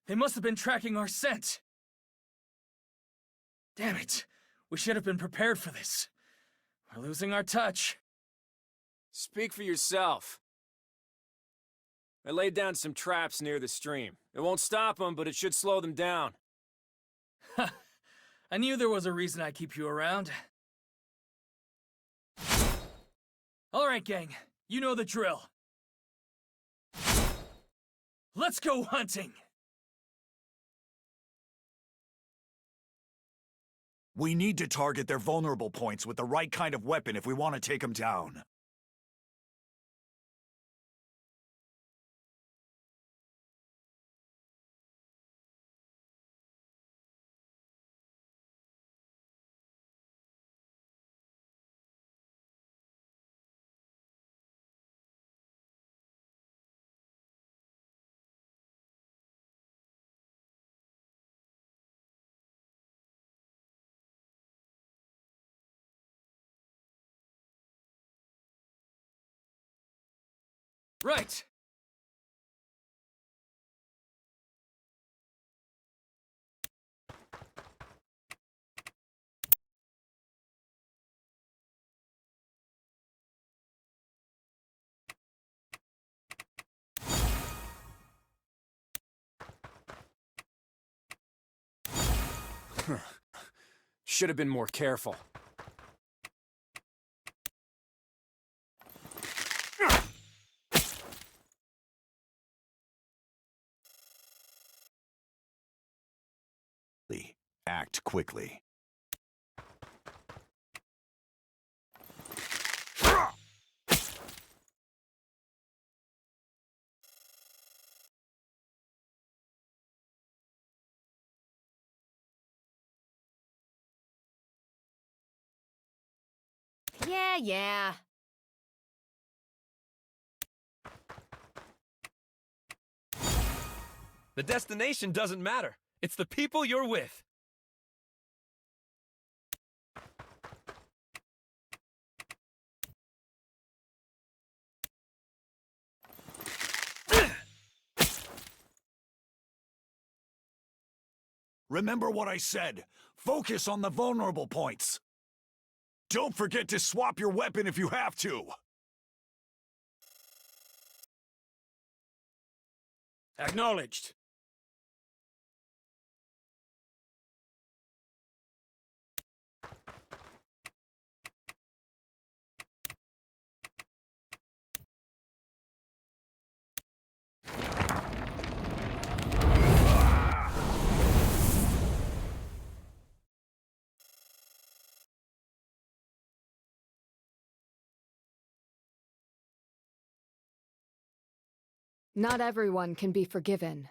A: They must have been tracking our scent! Damn it! We should have been prepared for this. We're losing our touch.
D: Speak for yourself. I laid down some traps near the stream. It won't stop them, but it should slow them down.
A: Ha! I knew there was a reason I keep you around. Alright, gang. You know the drill. Let's go hunting!
N: We need to target their vulnerable points with the right kind of weapon if we want to take them down.
A: Right!
D: Should have been more careful.
N: Act quickly.
I: Yeah.
K: The destination doesn't matter. It's the people you're with.
N: Remember what I said. Focus on the vulnerable points. Don't forget to swap your weapon if you have to.
J: Acknowledged.
M: Not everyone can be forgiven.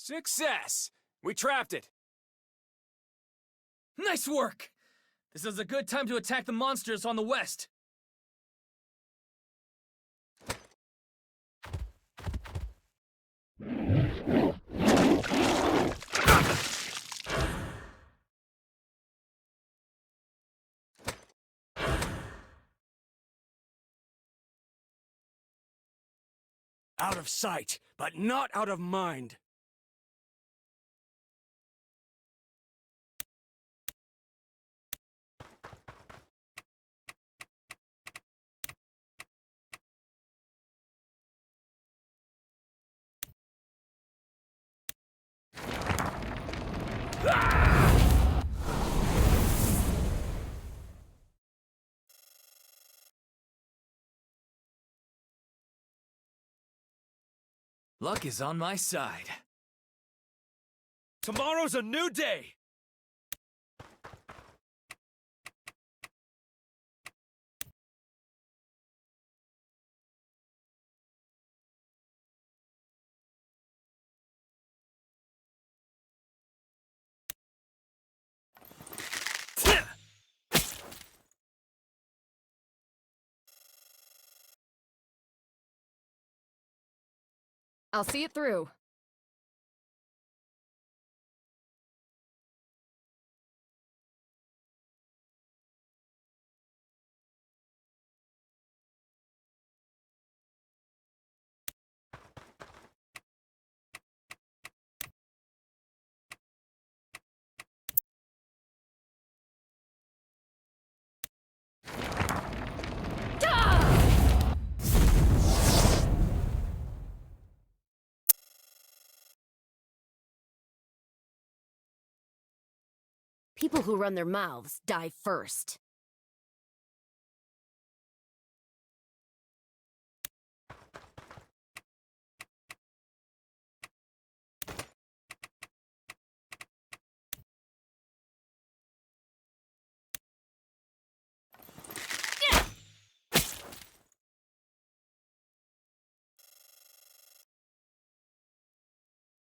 D: Success! We trapped it.
A: Nice work! This is a good time to attack the monsters on the west.
J: Out of sight, but not out of mind.
A: Luck is on my side.
K: Tomorrow's a new day!
R: I'll see it through. People who run their mouths die first.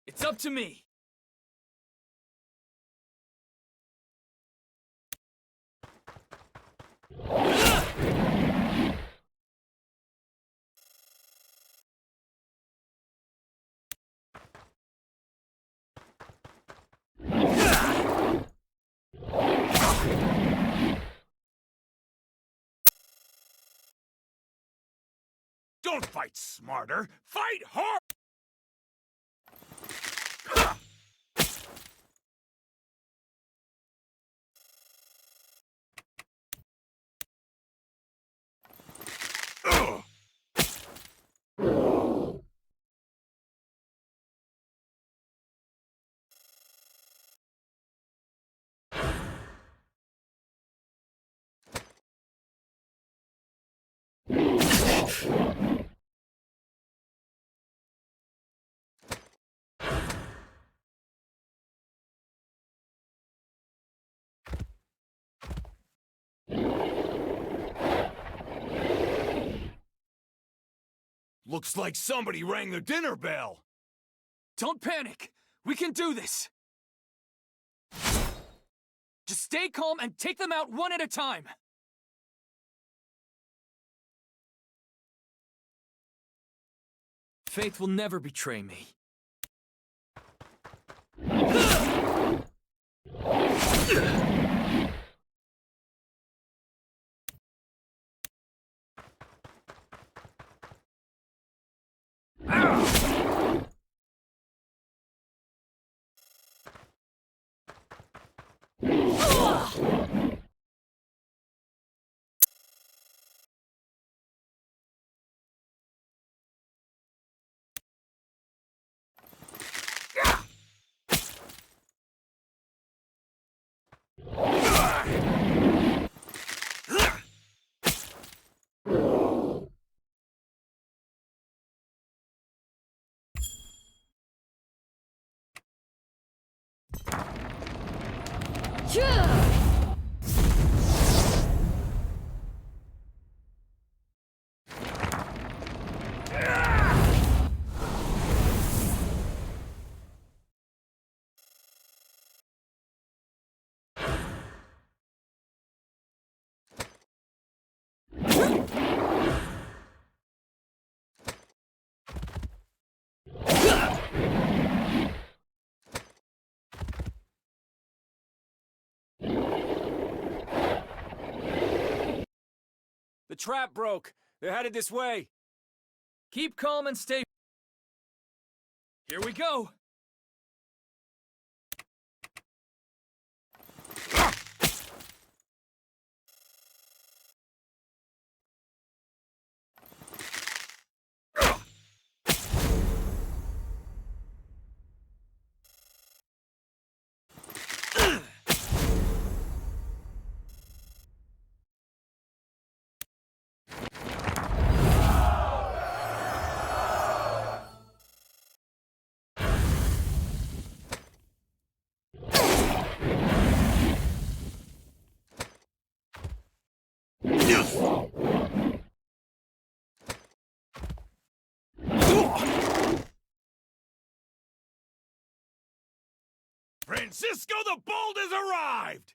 A: It's up to me.
H: Don't fight smarter, fight hard! Looks like somebody rang the dinner bell.
A: Don't panic. We can do this. Just stay calm and take them out one at a time. Faith will never betray me.
D: The trap broke. They're headed this way.
A: Keep calm and stay. Here we go.
H: Francisco the Bold has arrived!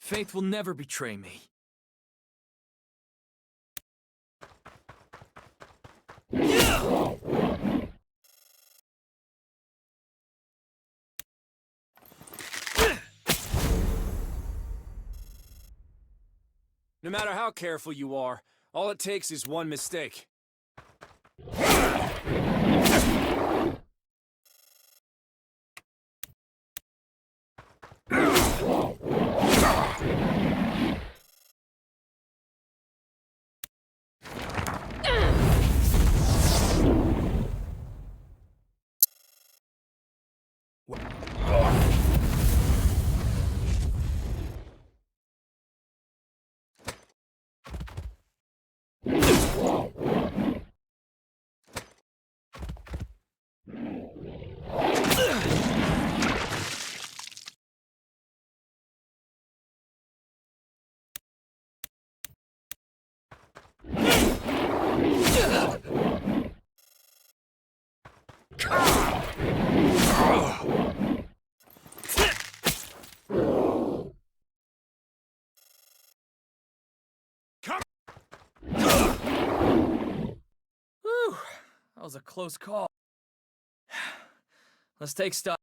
A: Faith will never betray me.
D: No matter how careful you are, all it takes is one mistake.
A: Whew, that was a close call. Let's take stock.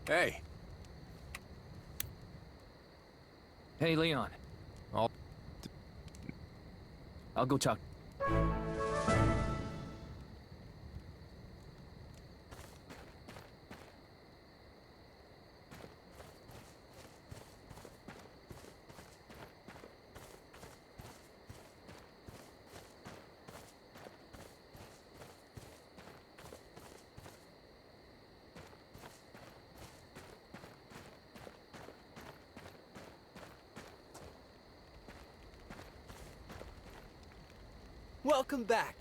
D: Hey.
A: Hey, Leon. I'll go talk.
S: Welcome back.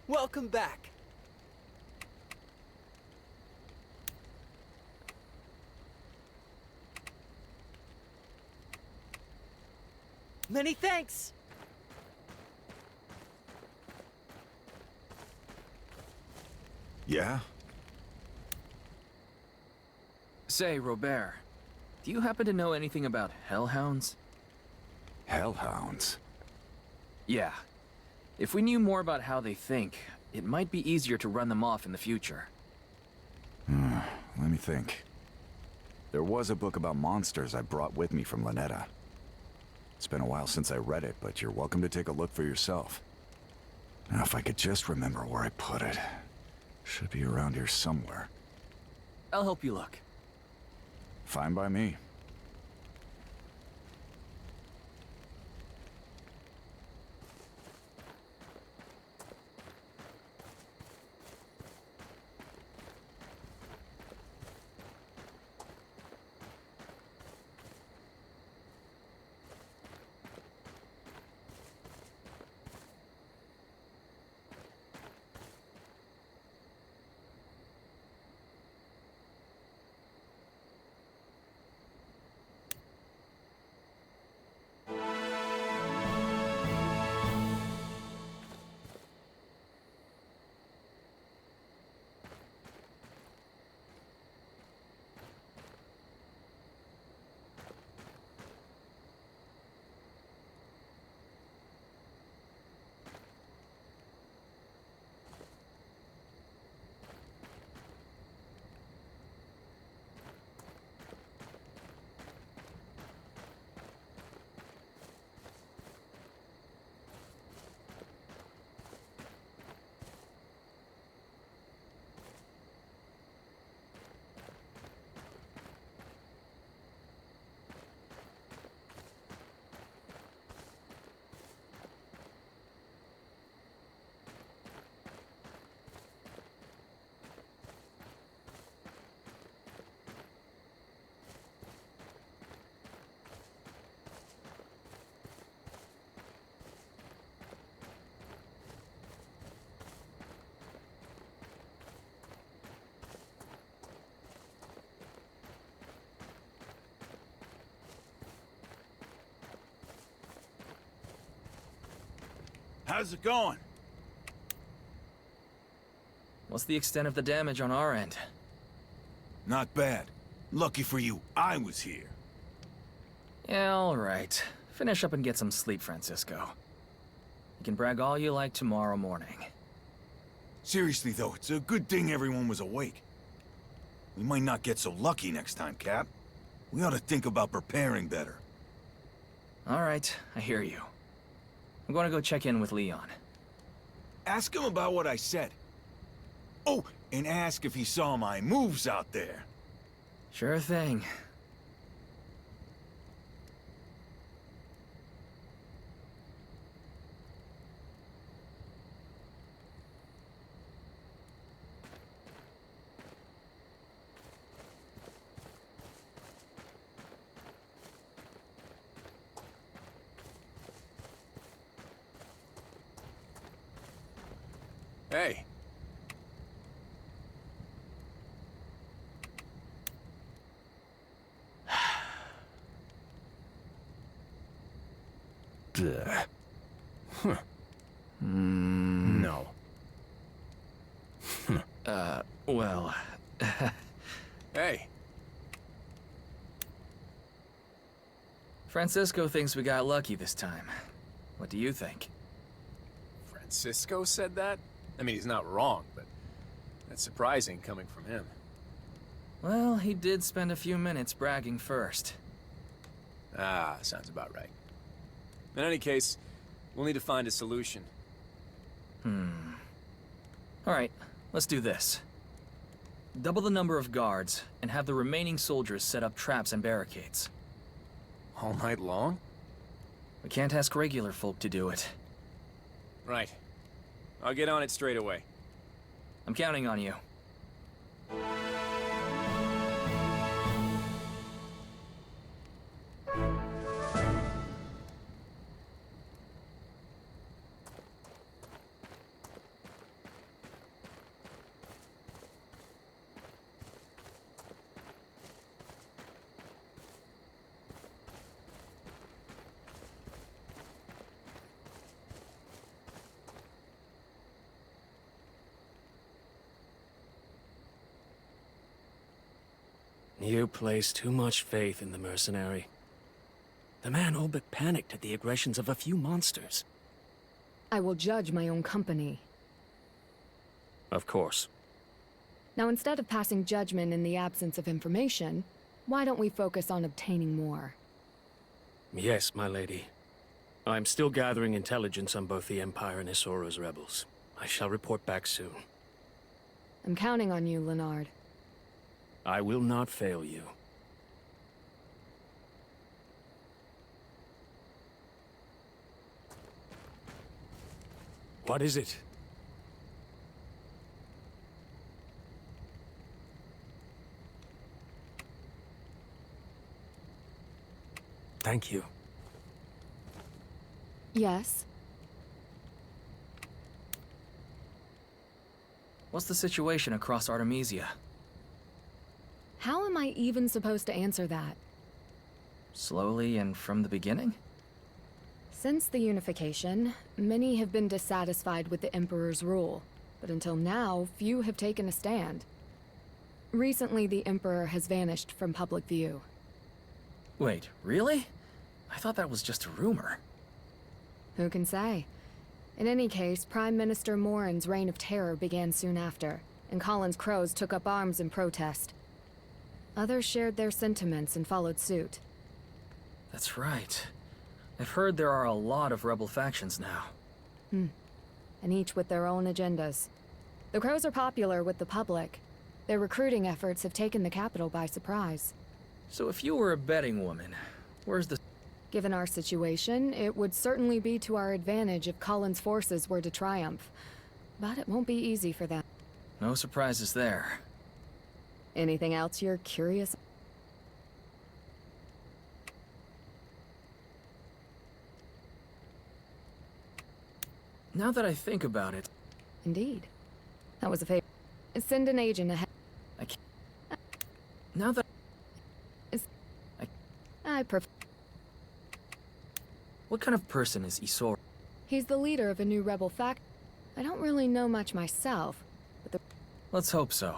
S: Welcome back. Many thanks!
N: Yeah?
A: Say, Robert, do you happen to know anything about hellhounds?
N: Hellhounds?
A: Yeah. If we knew more about how they think, it might be easier to run them off in the future.
N: Let me think. There was a book about monsters I brought with me from Lynetta. It's been a while since I read it, but you're welcome to take a look for yourself. Now, if I could just remember where I put it. Should be around here somewhere.
A: I'll help you look.
N: Fine by me.
C: how's it going?
A: What's the extent of the damage on our end?
C: Not bad. Lucky for you, I was here.
A: Yeah, alright. Finish up and get some sleep, Francisco. You can brag all you like tomorrow morning.
C: Seriously though, it's a good thing everyone was awake. We might not get so lucky next time, Cap. We ought to think about preparing better.
A: Alright, I hear you. I'm going to go check in with Leon.
C: Ask him about what I said. Oh, and ask if he saw my moves out there.
A: Sure thing.
D: Hey.
A: No. Well...
D: Hey.
A: Francisco thinks we got lucky this time. What do you think?
D: Francisco said that? I mean, he's not wrong, but that's surprising coming from him.
A: Well, he did spend a few minutes bragging first.
D: Ah, sounds about right. In any case, we'll need to find a solution.
A: Alright, let's do this. Double the number of guards, and have the remaining soldiers set up traps and barricades.
D: All night long?
A: We can't ask regular folk to do it.
D: Right. I'll get on it straight away.
A: I'm counting on you.
J: You place too much faith in the mercenary. The man all but panicked at the aggressions of a few monsters.
M: I will judge my own company.
J: Of course.
M: Now, instead of passing judgment in the absence of information, why don't we focus on obtaining more?
J: Yes, my lady. I'm still gathering intelligence on both the Empire and Isoro's rebels. I shall report back soon.
M: I'm counting on you, Leonard.
J: I will not fail you. What is it? Thank you.
M: Yes?
A: What's the situation across Artemisia?
M: How am I even supposed to answer that?
A: Slowly and from the beginning?
M: Since the unification, many have been dissatisfied with the Emperor's rule, but until now, few have taken a stand. Recently, the Emperor has vanished from public view.
A: Wait, really? I thought that was just a rumor.
M: Who can say? In any case, Prime Minister Morin's reign of terror began soon after, and Colin's Crows took up arms in protest. Others shared their sentiments and followed suit.
A: That's right. I've heard there are a lot of rebel factions now.
M: And each with their own agendas. The Crows are popular with the public. Their recruiting efforts have taken the capital by surprise.
A: So if you were a betting woman, where's the...
M: Given our situation, it would certainly be to our advantage if Colin's forces were to triumph. But it won't be easy for them.
A: No surprises there.
M: Anything else you're curious?
A: Now that I think about it...
M: Indeed. That was a favor. Send an agent ahead.
A: I can't... Now that...
M: I prefer...
A: What kind of person is Isor?
M: He's the leader of a new rebel faction. I don't really know much myself, but the...
A: Let's hope so.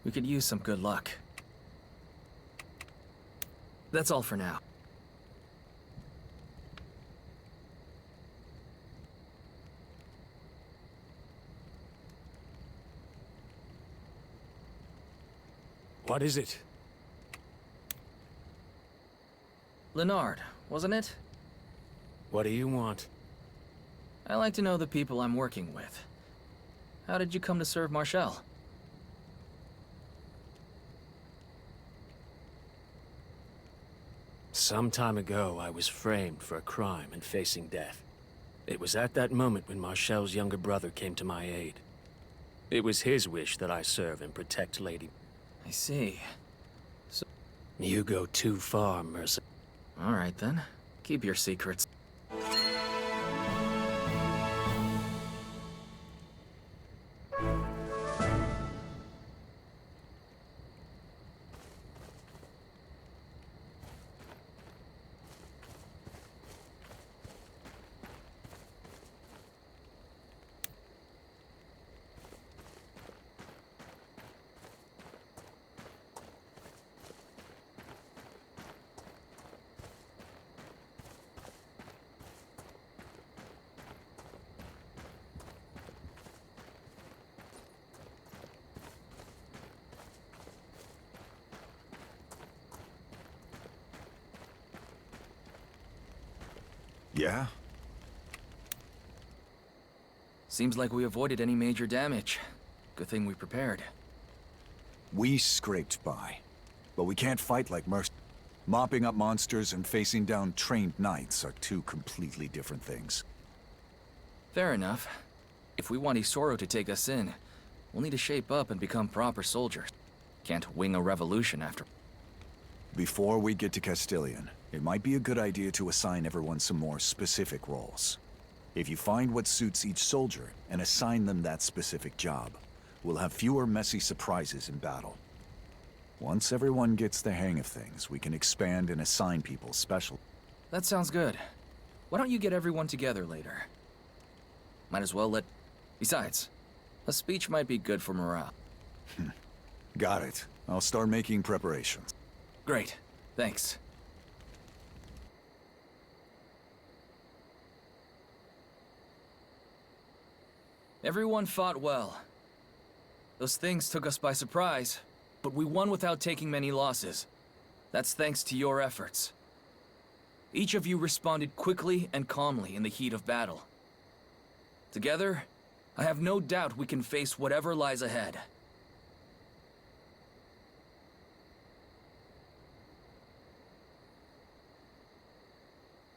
A: We could use some good luck. That's all for now.
J: What is it?
A: Leonard, wasn't it?
J: What do you want?
A: I like to know the people I'm working with. How did you come to serve Marshall?
J: Some time ago, I was framed for a crime and facing death. It was at that moment when Marshall's younger brother came to my aid. It was his wish that I serve and protect Lady.
A: I see. So...
J: You go too far, mercenary.
A: All right, then. Keep your secrets.
N: Yeah?
A: Seems like we avoided any major damage. Good thing we prepared.
N: We scraped by. But we can't fight like mercenaries. Mopping up monsters and facing down trained knights are two completely different things.
A: Fair enough. If we want Isoro to take us in, we'll need to shape up and become proper soldiers. Can't wing a revolution after...
N: Before we get to Castilian, it might be a good idea to assign everyone some more specific roles. If you find what suits each soldier and assign them that specific job, we'll have fewer messy surprises in battle. Once everyone gets the hang of things, we can expand and assign people special.
A: That sounds good. Why don't you get everyone together later? Might as well let... Besides, a speech might be good for morale.
N: Got it. I'll start making preparations.
A: Great. Thanks. Everyone fought well. Those things took us by surprise, but we won without taking many losses. That's thanks to your efforts. Each of you responded quickly and calmly in the heat of battle. Together, I have no doubt we can face whatever lies ahead.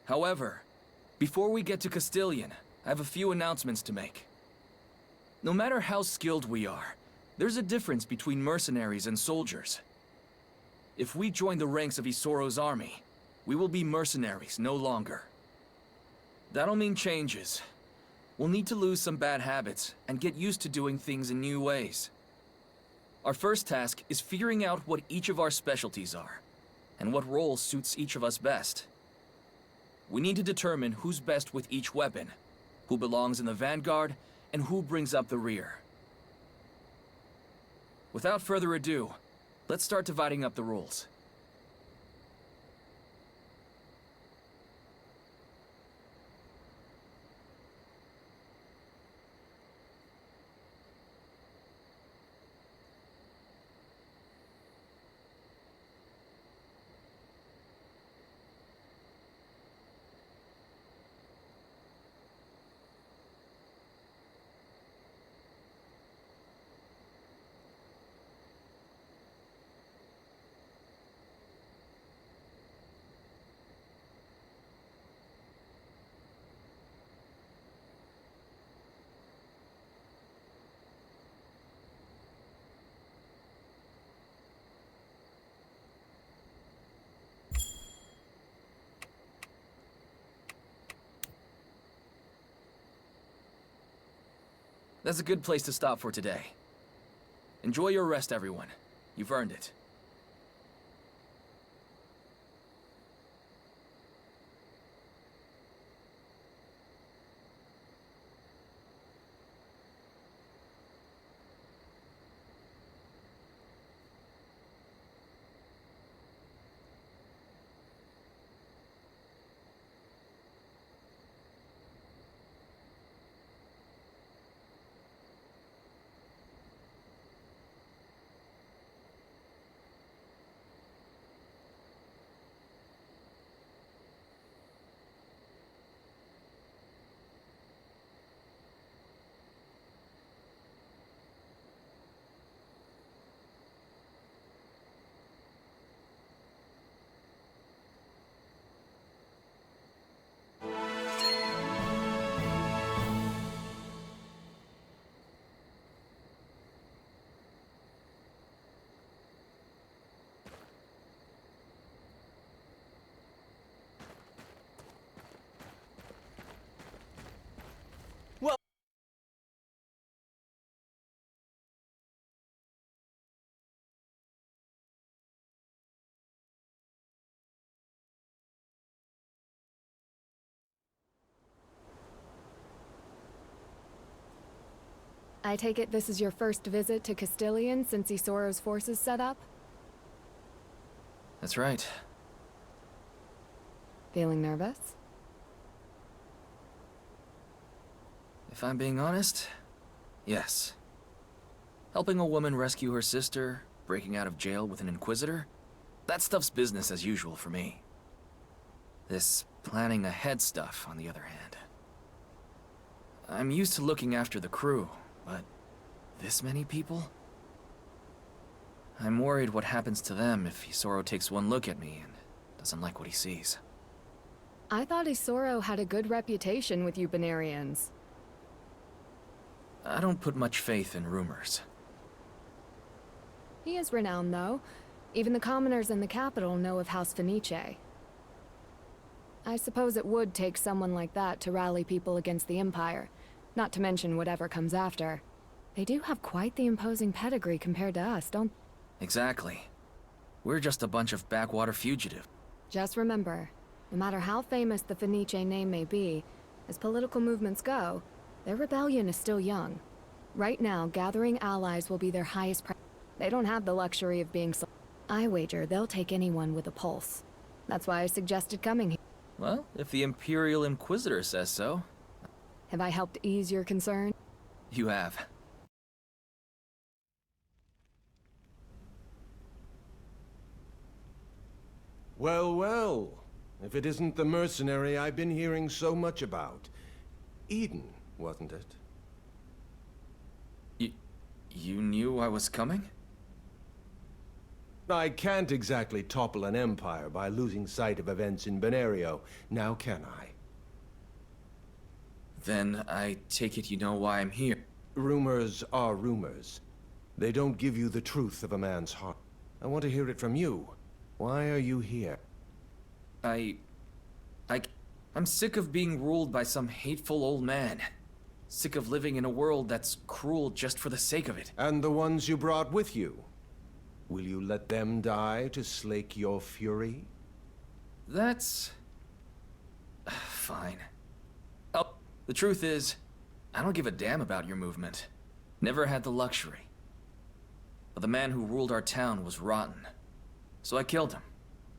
A: However, before we get to Castilian, I have a few announcements to make. No matter how skilled we are, there's a difference between mercenaries and soldiers. If we join the ranks of Isoro's army, we will be mercenaries no longer. That'll mean changes. We'll need to lose some bad habits and get used to doing things in new ways. Our first task is figuring out what each of our specialties are, and what role suits each of us best. We need to determine who's best with each weapon, who belongs in the vanguard, and who brings up the rear. Without further ado, let's start dividing up the roles. That's a good place to stop for today. Enjoy your rest, everyone. You've earned it.
M: I take it this is your first visit to Castilian since Isoro's forces set up?
A: That's right.
M: Feeling nervous?
A: If I'm being honest, yes. Helping a woman rescue her sister, breaking out of jail with an Inquisitor, that stuff's business as usual for me. This planning ahead stuff, on the other hand. I'm used to looking after the crew, but this many people? I'm worried what happens to them if Isoro takes one look at me and doesn't like what he sees.
M: I thought Isoro had a good reputation with you Benarians.
A: I don't put much faith in rumors.
M: He is renowned, though. Even the commoners in the capital know of House Fenice. I suppose it would take someone like that to rally people against the Empire, not to mention whatever comes after. They do have quite the imposing pedigree compared to us, don't...
A: Exactly. We're just a bunch of backwater fugitives.
M: Just remember, no matter how famous the Fenice name may be, as political movements go, their rebellion is still young. Right now, gathering allies will be their highest priority. They don't have the luxury of being so... I wager they'll take anyone with a pulse. That's why I suggested coming here.
A: Well, if the Imperial Inquisitor says so.
M: Have I helped ease your concern?
A: You have.
T: Well, well. If it isn't the mercenary I've been hearing so much about. Eden, wasn't it?
A: You knew I was coming?
T: I can't exactly topple an empire by losing sight of events in Benario, now can I?
A: Then I take it you know why I'm here.
T: Rumors are rumors. They don't give you the truth of a man's heart. I want to hear it from you. Why are you here?
A: I'm sick of being ruled by some hateful old man. Sick of living in a world that's cruel just for the sake of it.
T: And the ones you brought with you? Will you let them die to slake your fury?
A: That's... fine. Oh, the truth is, I don't give a damn about your movement. Never had the luxury. But the man who ruled our town was rotten. So I killed him.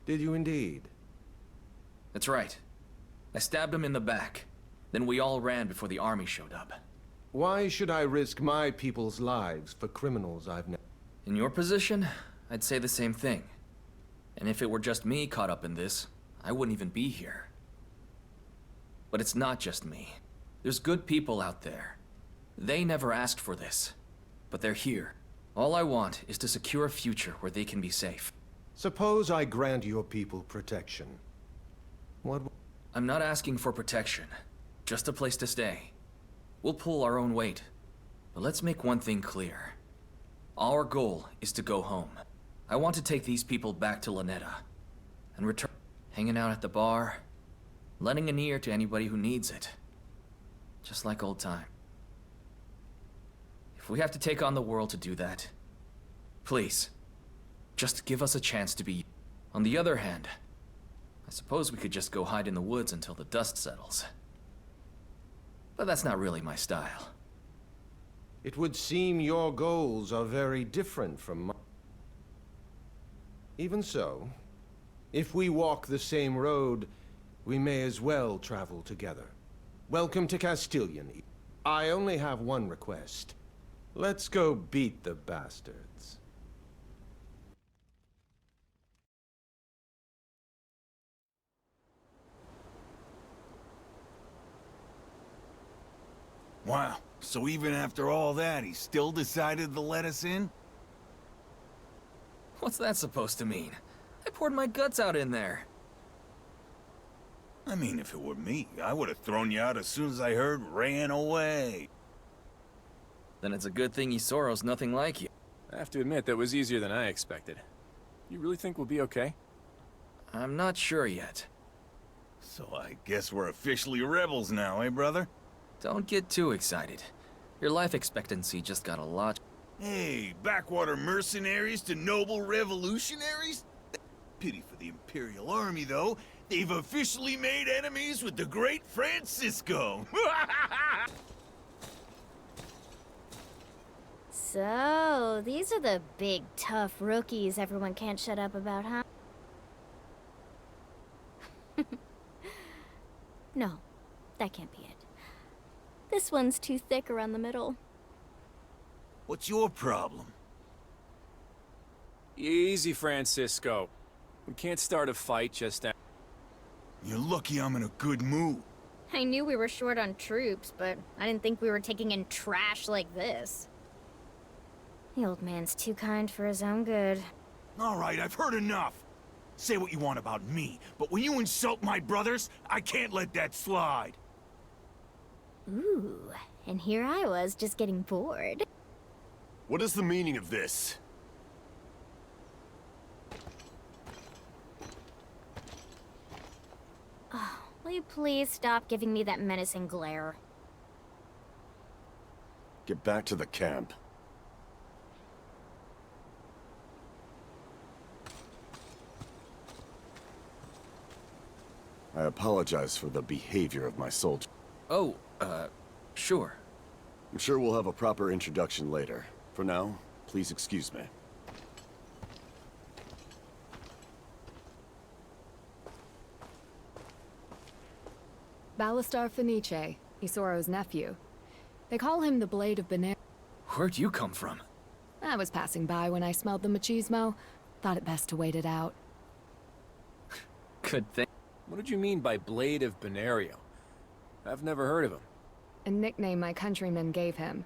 T: Did you indeed?
A: That's right. I stabbed him in the back. Then we all ran before the army showed up.
T: Why should I risk my people's lives for criminals I've never...
A: In your position, I'd say the same thing. And if it were just me caught up in this, I wouldn't even be here. But it's not just me. There's good people out there. They never asked for this. But they're here. All I want is to secure a future where they can be safe.
T: Suppose I grant your people protection. What...
A: I'm not asking for protection. Just a place to stay. We'll pull our own weight. But let's make one thing clear. Our goal is to go home. I want to take these people back to Lanetta. And return... hanging out at the bar. Lending an ear to anybody who needs it. Just like old time. If we have to take on the world to do that, please, just give us a chance to be... On the other hand, I suppose we could just go hide in the woods until the dust settles. But that's not really my style.
T: It would seem your goals are very different from mine. Even so, if we walk the same road, we may as well travel together. Welcome to Castilian. I only have one request. Let's go beat the bastards.
C: Wow, so even after all that, he still decided to let us in?
A: What's that supposed to mean? I poured my guts out in there.
C: I mean, if it were me, I would have thrown you out as soon as I heard ran away.
A: Then it's a good thing Isoro's nothing like you.
D: I have to admit, that was easier than I expected. You really think we'll be okay?
A: I'm not sure yet.
C: So I guess we're officially rebels now, eh, brother?
A: Don't get too excited. Your life expectancy just got a lot...
C: Hey, backwater mercenaries to noble revolutionaries? Pity for the Imperial Army, though. They've officially made enemies with the great Francisco.
P: So, these are the big, tough rookies everyone can't shut up about, huh? No, that can't be it. This one's too thick around the middle.
C: What's your problem?
D: Easy, Francisco. We can't start a fight just now.
C: You're lucky I'm in a good mood.
P: I knew we were short on troops, but I didn't think we were taking in trash like this. The old man's too kind for his own good.
C: All right, I've heard enough. Say what you want about me, but when you insult my brothers, I can't let that slide.
P: Ooh, and here I was just getting bored.
U: What is the meaning of this?
P: Oh, will you please stop giving me that menacing glare?
U: Get back to the camp. I apologize for the behavior of my soldier.
A: Oh, sure.
U: I'm sure we'll have a proper introduction later. For now, please excuse me.
M: Ballastar Fenice, Isoro's nephew. They call him the Blade of Benar.
A: Where'd you come from?
M: I was passing by when I smelled the machismo. Thought it best to wait it out.
A: Good thing.
D: What did you mean by Blade of Benario? I've never heard of him.
M: A nickname my countrymen gave him.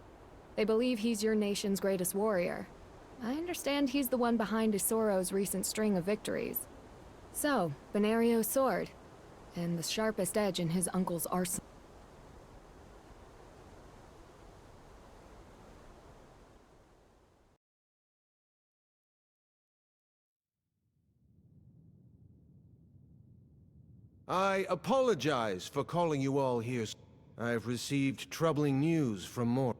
M: They believe he's your nation's greatest warrior. I understand he's the one behind Isoro's recent string of victories. So, Benario's sword, and the sharpest edge in his uncle's arsenal.
T: I apologize for calling you all here. I've received troubling news from Mor.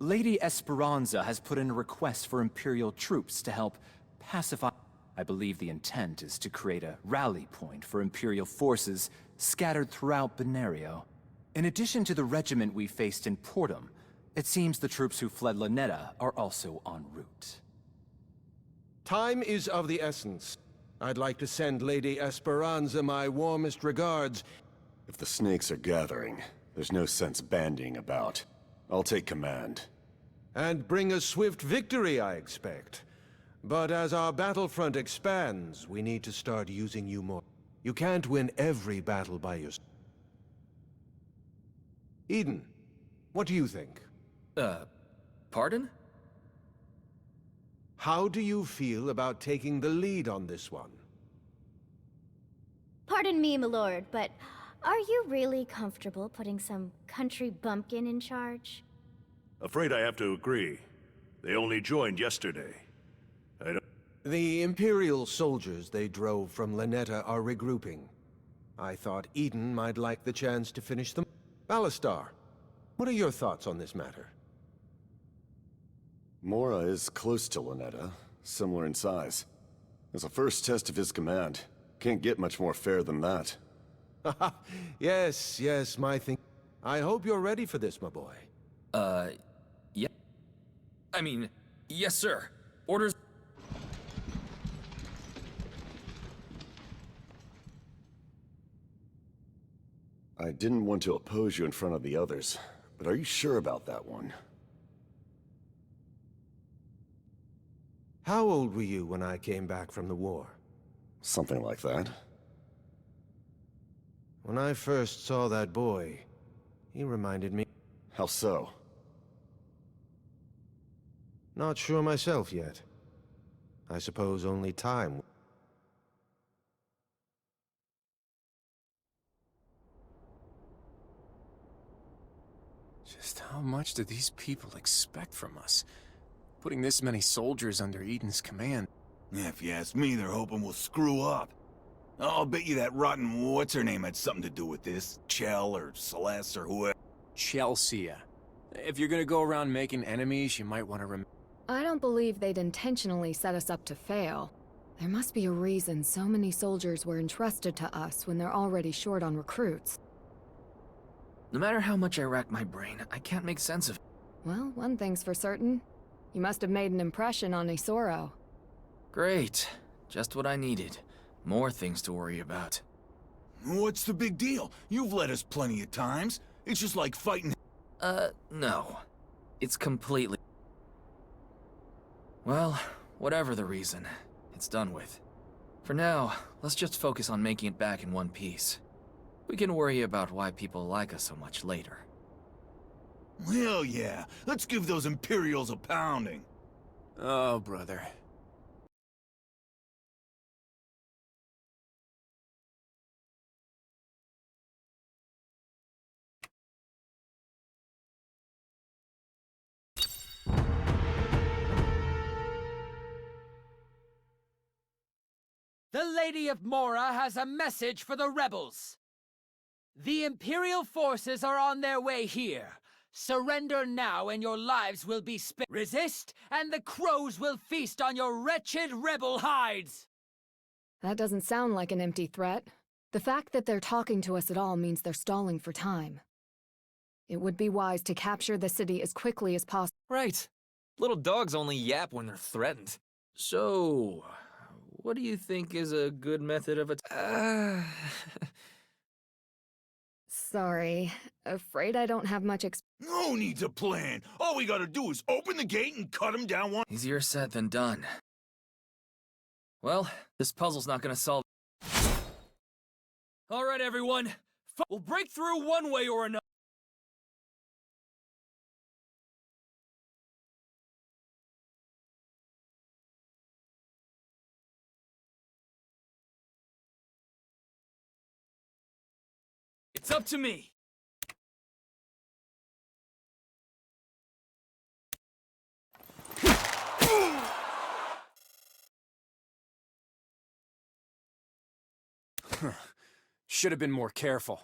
F: Lady Esperanza has put in a request for Imperial troops to help pacify. I believe the intent is to create a rally point for Imperial forces scattered throughout Benario. In addition to the regiment we faced in Portum, it seems the troops who fled Lanetta are also en route.
T: Time is of the essence. I'd like to send Lady Esperanza my warmest regards.
U: If the snakes are gathering, there's no sense bandying about. I'll take command.
T: And bring a swift victory, I expect. But as our battlefront expands, we need to start using you more. You can't win every battle by yourself. Eden, what do you think?
A: Pardon?
T: How do you feel about taking the lead on this one?
P: Pardon me, my lord, but are you really comfortable putting some country bumpkin in charge?
V: Afraid I have to agree. They only joined yesterday.
T: The Imperial soldiers they drove from Lanetta are regrouping. I thought Eden might like the chance to finish them. Ballastar, what are your thoughts on this matter?
U: Mora is close to Lanetta, similar in size. As a first test of his command, can't get much more fair than that.
T: Yes, my thing. I hope you're ready for this, my boy.
A: Yeah. I mean, yes, sir. Orders.
U: I didn't want to oppose you in front of the others, but are you sure about that one?
T: How old were you when I came back from the war?
U: Something like that.
T: When I first saw that boy, he reminded me...
U: How so?
T: Not sure myself yet. I suppose only time...
D: Just how much do these people expect from us? Putting this many soldiers under Eden's command.
C: Yeah, if you ask me, they're hoping we'll screw up. I'll bet you that rotten what's-her-name had something to do with this. Chell or Celeste or whoever.
D: Chelsea. If you're gonna go around making enemies, you might want to
M: I don't believe they'd intentionally set us up to fail. There must be a reason so many soldiers were entrusted to us when they're already short on recruits.
A: No matter how much I rack my brain, I can't make sense of it.
M: Well, one thing's for certain. You must have made an impression on Isoro.
A: Great. Just what I needed. More things to worry about.
C: What's the big deal? You've led us plenty of times. It's just like fighting...
A: No. It's completely... Well, whatever the reason, it's done with. For now, let's just focus on making it back in one piece. We can worry about why people like us so much later.
C: Hell yeah. Let's give those Imperials a pounding.
D: Oh, brother.
B: The Lady of Mora has a message for the rebels. The Imperial forces are on their way here. Surrender now and your lives will be spared. Resist and the crows will feast on your wretched rebel hides!
M: That doesn't sound like an empty threat. The fact that they're talking to us at all means they're stalling for time. It would be wise to capture the city as quickly as possible.
K: Right. Little dogs only yap when they're threatened.
A: So, what do you think is a good method of attack?
M: Sorry. Afraid I don't have much
C: No need to plan. All we gotta do is open the gate and cut them down one...
A: Easier said than done. Well, this puzzle's not gonna solve... Alright, everyone. We'll break through one way or another. It's up to me.
D: Should have been more careful.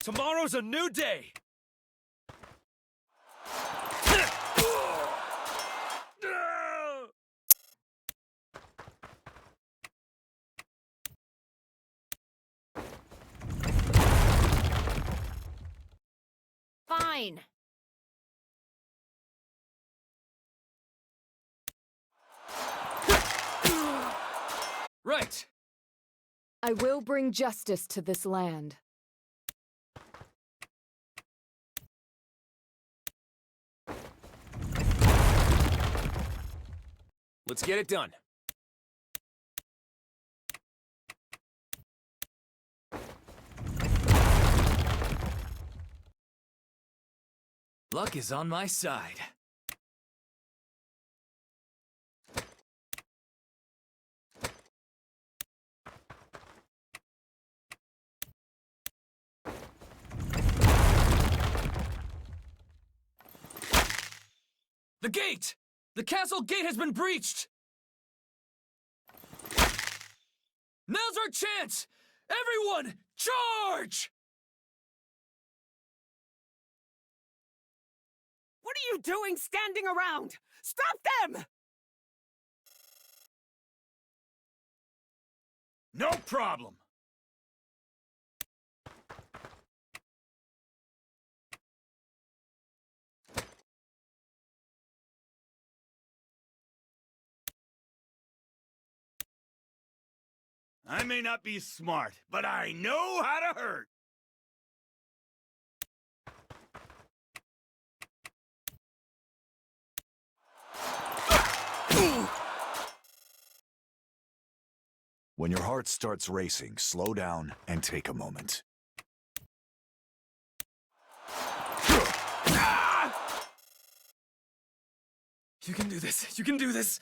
K: Tomorrow's a new day!
I: Fine.
A: Right.
M: I will bring justice to this land.
D: Let's get it done.
A: Luck is on my side. The gate! The castle gate has been breached! Now's our chance! Everyone, charge!
S: What are you doing standing around? Stop them!
C: No problem. I may not be smart, but I know how to hurt.
N: When your heart starts racing, slow down and take a moment.
A: You can do this. You can do this.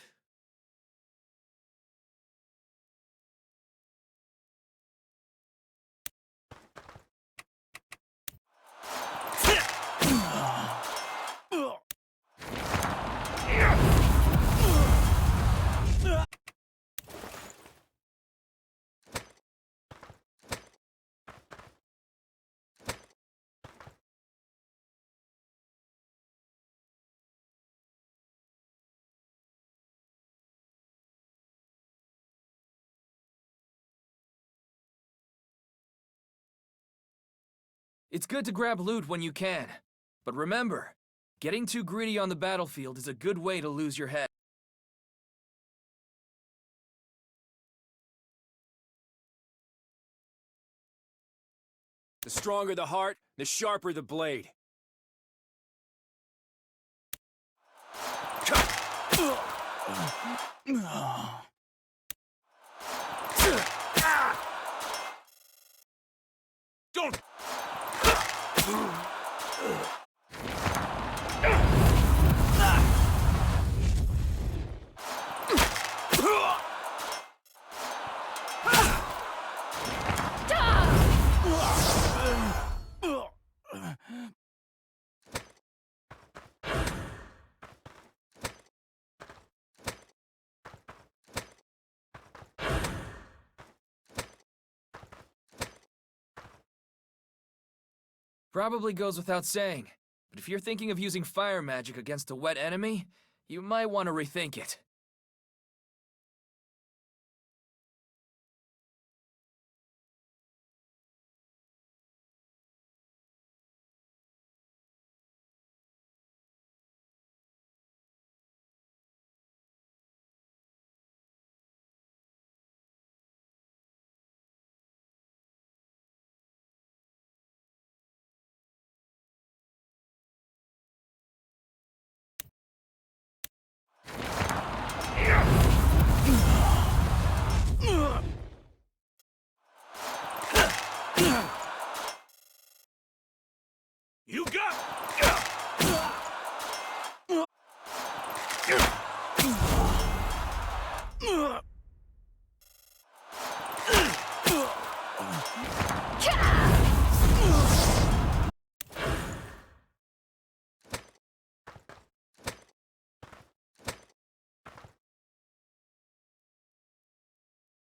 A: It's good to grab loot when you can. But remember, getting too greedy on the battlefield is a good way to lose your head.
D: The stronger the heart, the sharper the blade.
H: Don't!
A: Probably goes without saying, but if you're thinking of using fire magic against a wet enemy, you might want to rethink it.
H: You got...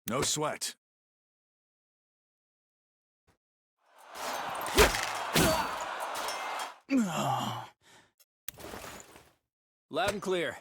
N: No sweat.
D: Loud and clear.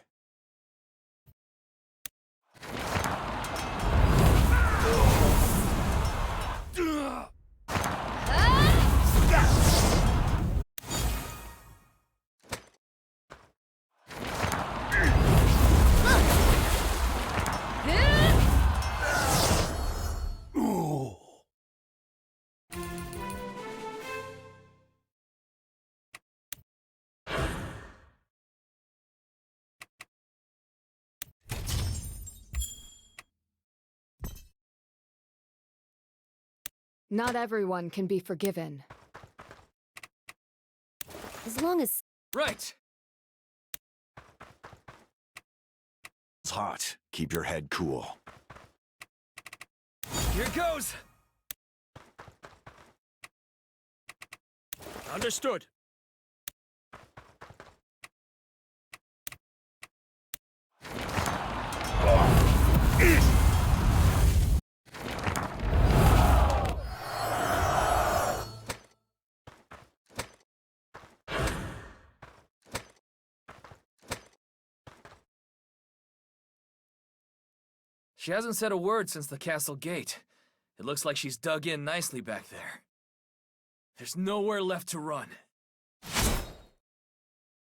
M: Not everyone can be forgiven.
R: As long as...
A: Right!
N: It's hot. Keep your head cool.
A: Here goes!
H: Understood.
A: She hasn't said a word since the castle gate. It looks like she's dug in nicely back there. There's nowhere left to run.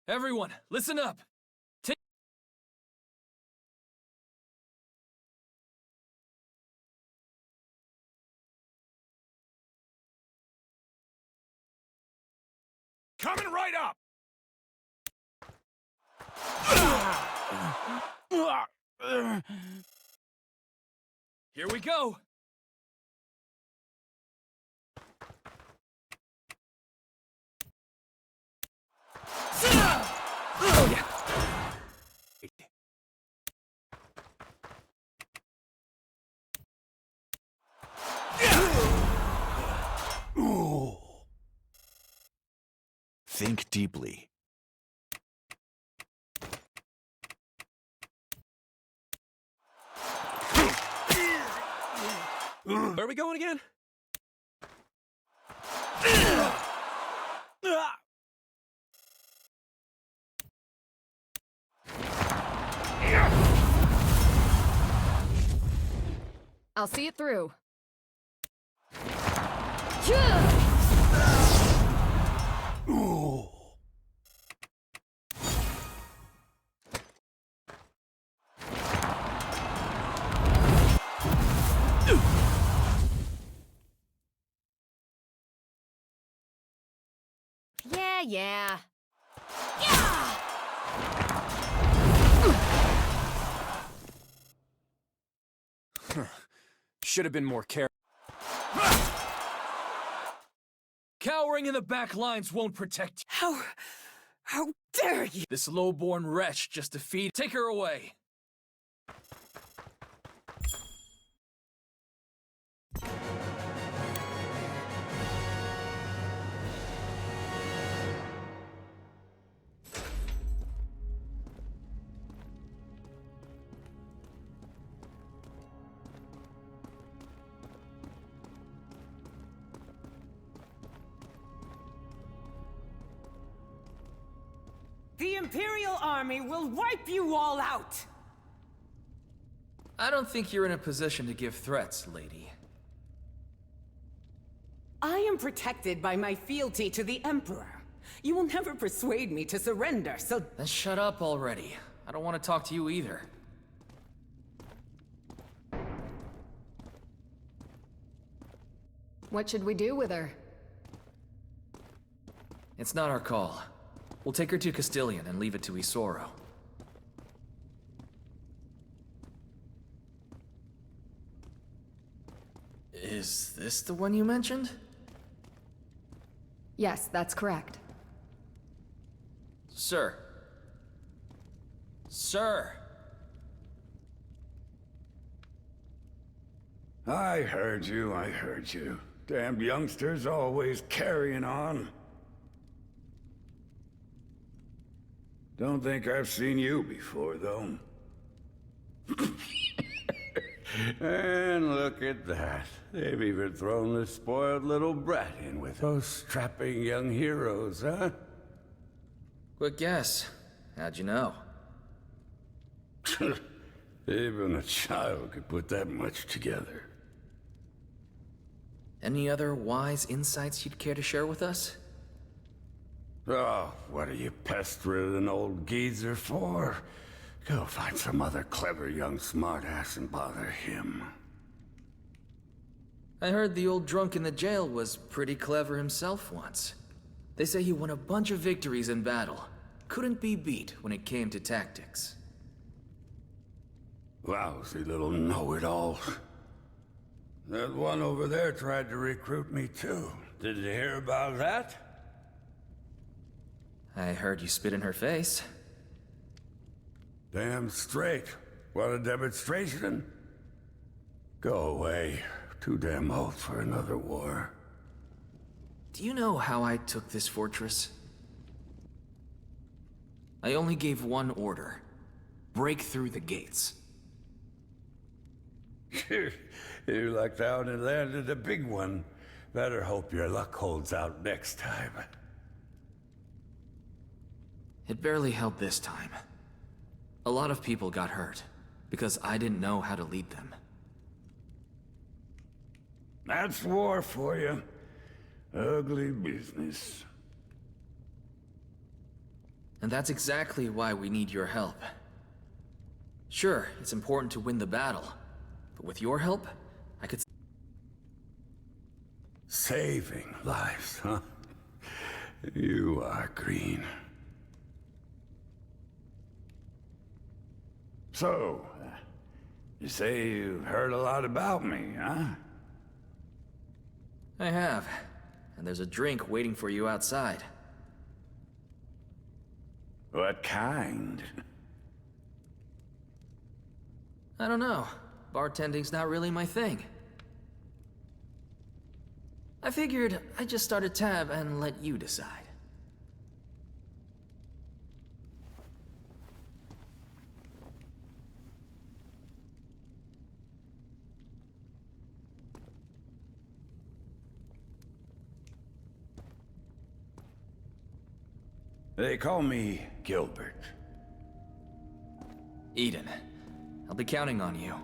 A: Everyone, listen up!
H: Coming right up!
A: Here we go! Oh, yeah.
N: Think deeply.
K: Where are we going again?
M: I'll see it through.
R: Yeah.
D: Should have been more careful.
A: Cowering in the back lines won't protect you.
S: How dare you!
A: This low-born wretch just defeated. Take her away.
S: The Imperial Army will wipe you all out!
A: I don't think you're in a position to give threats, lady.
S: I am protected by my fealty to the Emperor. You will never persuade me to surrender, so...
A: Then shut up already. I don't want to talk to you either.
E: What should we do with her?
A: It's not our call. We'll take her to Castilian and leave it to Isoro. Is this the one you mentioned?
E: Yes, that's correct.
A: Sir. Sir!
L: I heard you, I heard you. Damn youngsters always carrying on. Don't think I've seen you before, though. And look at that. They've even thrown the spoiled little brat in with those strapping young heroes, huh?
A: Quick guess. How'd you know?
L: Even a child could put that much together.
A: Any other wise insights you'd care to share with us?
L: Oh, what are you pestering an old geezer for? Go find some other clever young smartass and bother him.
A: I heard the old drunk in the jail was pretty clever himself once. They say he won a bunch of victories in battle. Couldn't be beat when it came to tactics.
L: Lousy little know-it-all. That one over there tried to recruit me too. Did you hear about that?
A: I heard you spit in her face.
L: Damn straight. Want a demonstration? Go away. Too damn old for another war.
A: Do you know how I took this fortress? I only gave one order. Break through the gates.
L: You lucked out and landed a big one. Better hope your luck holds out next time.
A: It barely held this time. A lot of people got hurt, because I didn't know how to lead them.
L: That's war for you. Ugly business.
A: And that's exactly why we need your help. Sure, it's important to win the battle, but with your help, I could...
L: Saving lives, huh? You are green. So, you say you've heard a lot about me, huh?
A: I have. And there's a drink waiting for you outside.
L: What kind?
A: I don't know. Bartending's not really my thing. I figured I'd just start a tab and let you decide.
L: They call me Gilbert.
A: Eden, I'll be counting on you.